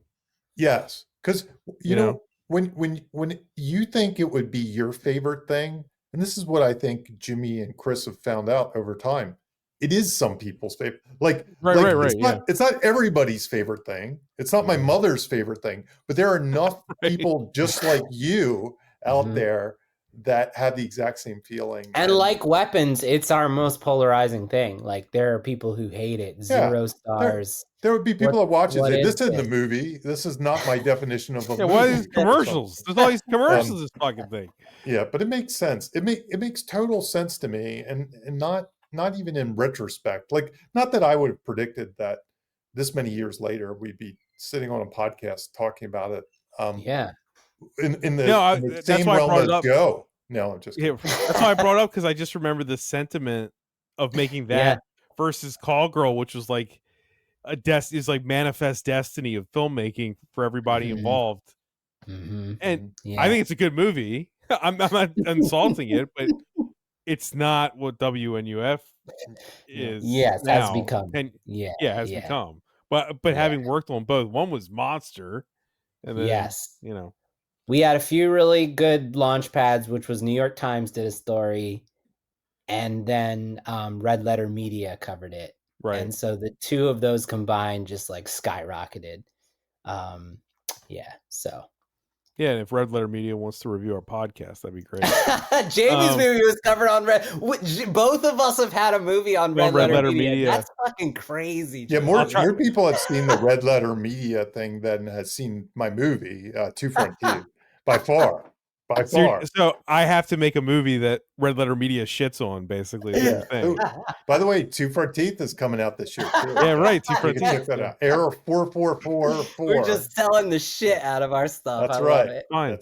Yes. Because you know when you think it would be your favorite thing, and this is what I think Jimmy and Chris have found out over time, it is some people's favorite. Like right. It's not everybody's favorite thing. It's not my mother's favorite thing, but there are enough people just like you out there that have the exact same feeling. And like Weapons, it's our most polarizing thing. Like there are people who hate it. 0 stars. There would be people that watch it and say, "This isn't it? the movie. This is not my definition of a movie." Why these commercials? There's all these commercials. This fucking thing. Yeah, but it makes sense. It makes total sense to me, and not even in retrospect. Like, not that I would have predicted that this many years later we'd be sitting on a podcast talking about it. In the same realm as Go. No, I'm just kidding. That's why I brought it up, because I just remember the sentiment of making that versus Call Girl, which was like is like manifest destiny of filmmaking for everybody involved. And I think it's a good movie. I'm not insulting it, but it's not what WNUF is. Yes, now. has become. And has become. But having worked on both, one was Monster, and then we had a few really good launch pads, which was New York Times did a story, and then Red Letter Media covered it. Right. And so the two of those combined just like skyrocketed. Yeah, and if Red Letter Media wants to review our podcast, that'd be great. Jamie's movie was covered on Red. Both of us have had a movie on Red Letter Media. That's fucking crazy. Yeah, more people have seen the Red Letter Media thing than has seen my movie, Two Front Teeth, by far. By far. So I have to make a movie that Red Letter Media shits on, basically. Yeah. By the way, Two Front Teeth is coming out this year too. Yeah, right. Two Front Teeth. Check that out. Error 4444. We're just selling the shit out of our stuff. That's right. Fine.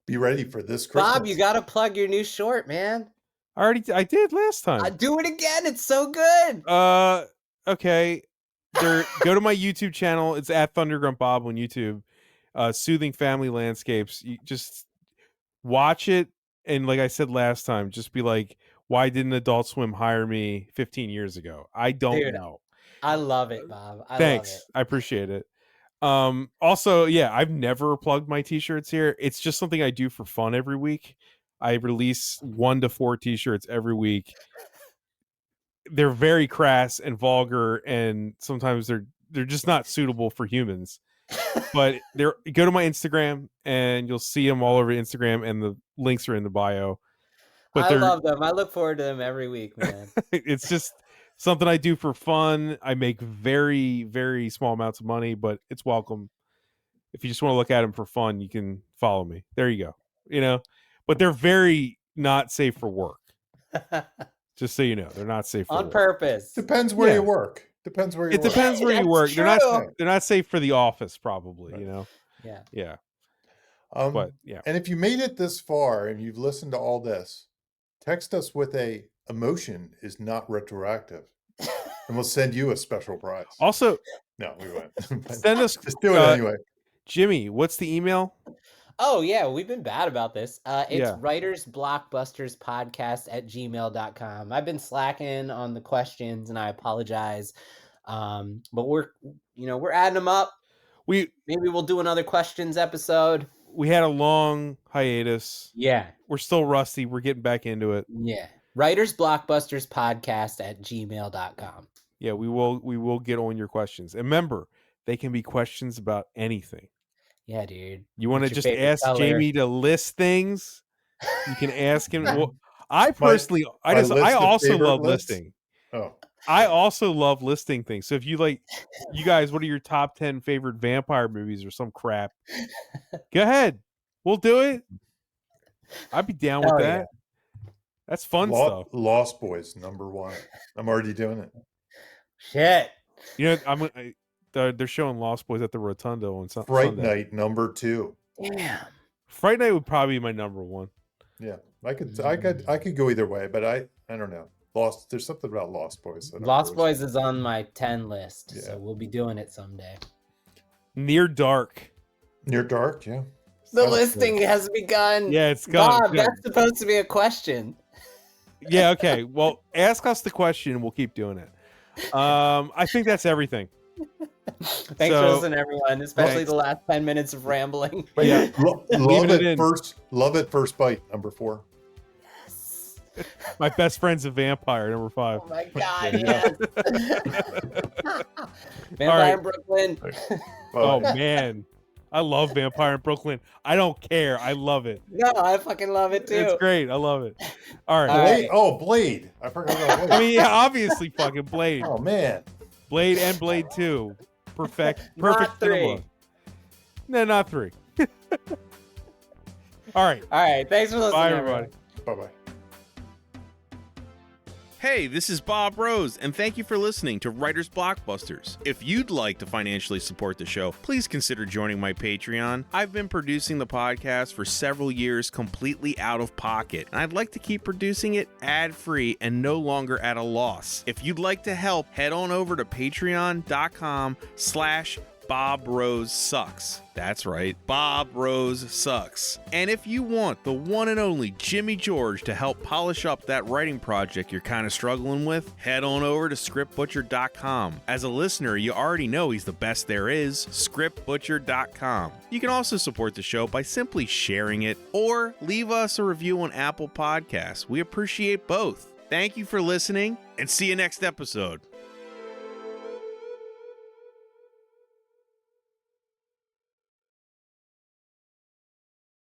Be ready for this Christmas. Bob, you got to plug your new short, man. I did last time. I do it again. It's so good. Okay. Go to my YouTube channel. It's at Thundergrunt Bob on YouTube. Soothing Family Landscapes. You just watch it, and like I said last time, just be like, why didn't Adult Swim hire me 15 years ago? I don't know. I love it, Bob. Thanks. Love it. I appreciate it. Also, I've never plugged my t-shirts here. It's just something I do for fun every week. I release 1 to 4 t-shirts every week. They're very crass and vulgar, and sometimes they're just not suitable for humans. But go to my Instagram and you'll see them all over Instagram, and the links are in the bio. But I love them. I look forward to them every week, man. It's just something I do for fun. I make very, very small amounts of money, but it's welcome. If you just want to look at them for fun, you can follow me. There you go. But they're very not safe for work. Just so you know, they're not safe for on work. Purpose. Depends where you work. Depends where you work. It depends where you work. True. They're not safe for the office, probably. Right. Yeah. But and if you made it this far and you've listened to all this, text us with a emotion is not retroactive, and we'll send you a special prize. Also, no, we won't. Send us. Just do it anyway. Jimmy, what's the email? Oh yeah, we've been bad about this. It's writersblockbusterspodcast@gmail.com. I've been slacking on the questions, and I apologize. But we're adding them up. Maybe we'll do another questions episode. We had a long hiatus. Yeah. We're still rusty. We're getting back into it. Yeah. writersblockbusterspodcast@gmail.com. Yeah, we will get on your questions. And remember, they can be questions about anything. Yeah, dude. You want to just ask Jamie to list things? You can ask him. Well, I also love listing. Oh. I also love listing things. So if you guys, what are your top 10 favorite vampire movies or some crap? Go ahead. We'll do it. I'd be down with that. Yeah. That's fun stuff. Lost Boys, #1. I'm already doing it. Shit. They're showing Lost Boys at the Rotunda on Sunday. Fright Night, #2. Damn. Fright Night would probably be my #1. Yeah, I could go either way, but I don't know. There's something about Lost Boys. Lost Boys is on my 10 list, so we'll be doing it someday. Near Dark, yeah. The listing has begun. Yeah, it's gone. Bob, that's supposed to be a question. Yeah, okay. Well, ask us the question and we'll keep doing it. I think that's everything. Thanks for listening, everyone, especially the last 10 minutes of rambling. But yeah, love it at first bite, number 4. Yes. My best friend's a vampire, number 5. Oh my God, yes. Vampire in Brooklyn. Oh man, I love Vampire in Brooklyn. I don't care. I love it. No, I fucking love it too. It's great. I love it. All right. Blade? Oh, Blade. I forgot about Blade. I mean, yeah, obviously, fucking Blade. Oh man, Blade and Blade 2. Perfect Not 3. cinema. No, not 3. All right. Thanks for listening. Bye, everybody. Bye-bye. Hey, this is Bob Rose, and thank you for listening to Writers Blockbusters. If you'd like to financially support the show, please consider joining my Patreon. I've been producing the podcast for several years completely out of pocket, and I'd like to keep producing it ad-free and no longer at a loss. If you'd like to help, head on over to patreon.com/Bob Rose Sucks. That's right, Bob Rose Sucks. And if you want the one and only Jimmy George to help polish up that writing project you're kind of struggling with, head on over to scriptbutcher.com. As a listener, you already know he's the best there is, scriptbutcher.com. You can also support the show by simply sharing it or leave us a review on Apple Podcasts. We appreciate both. Thank you for listening, and see you next episode.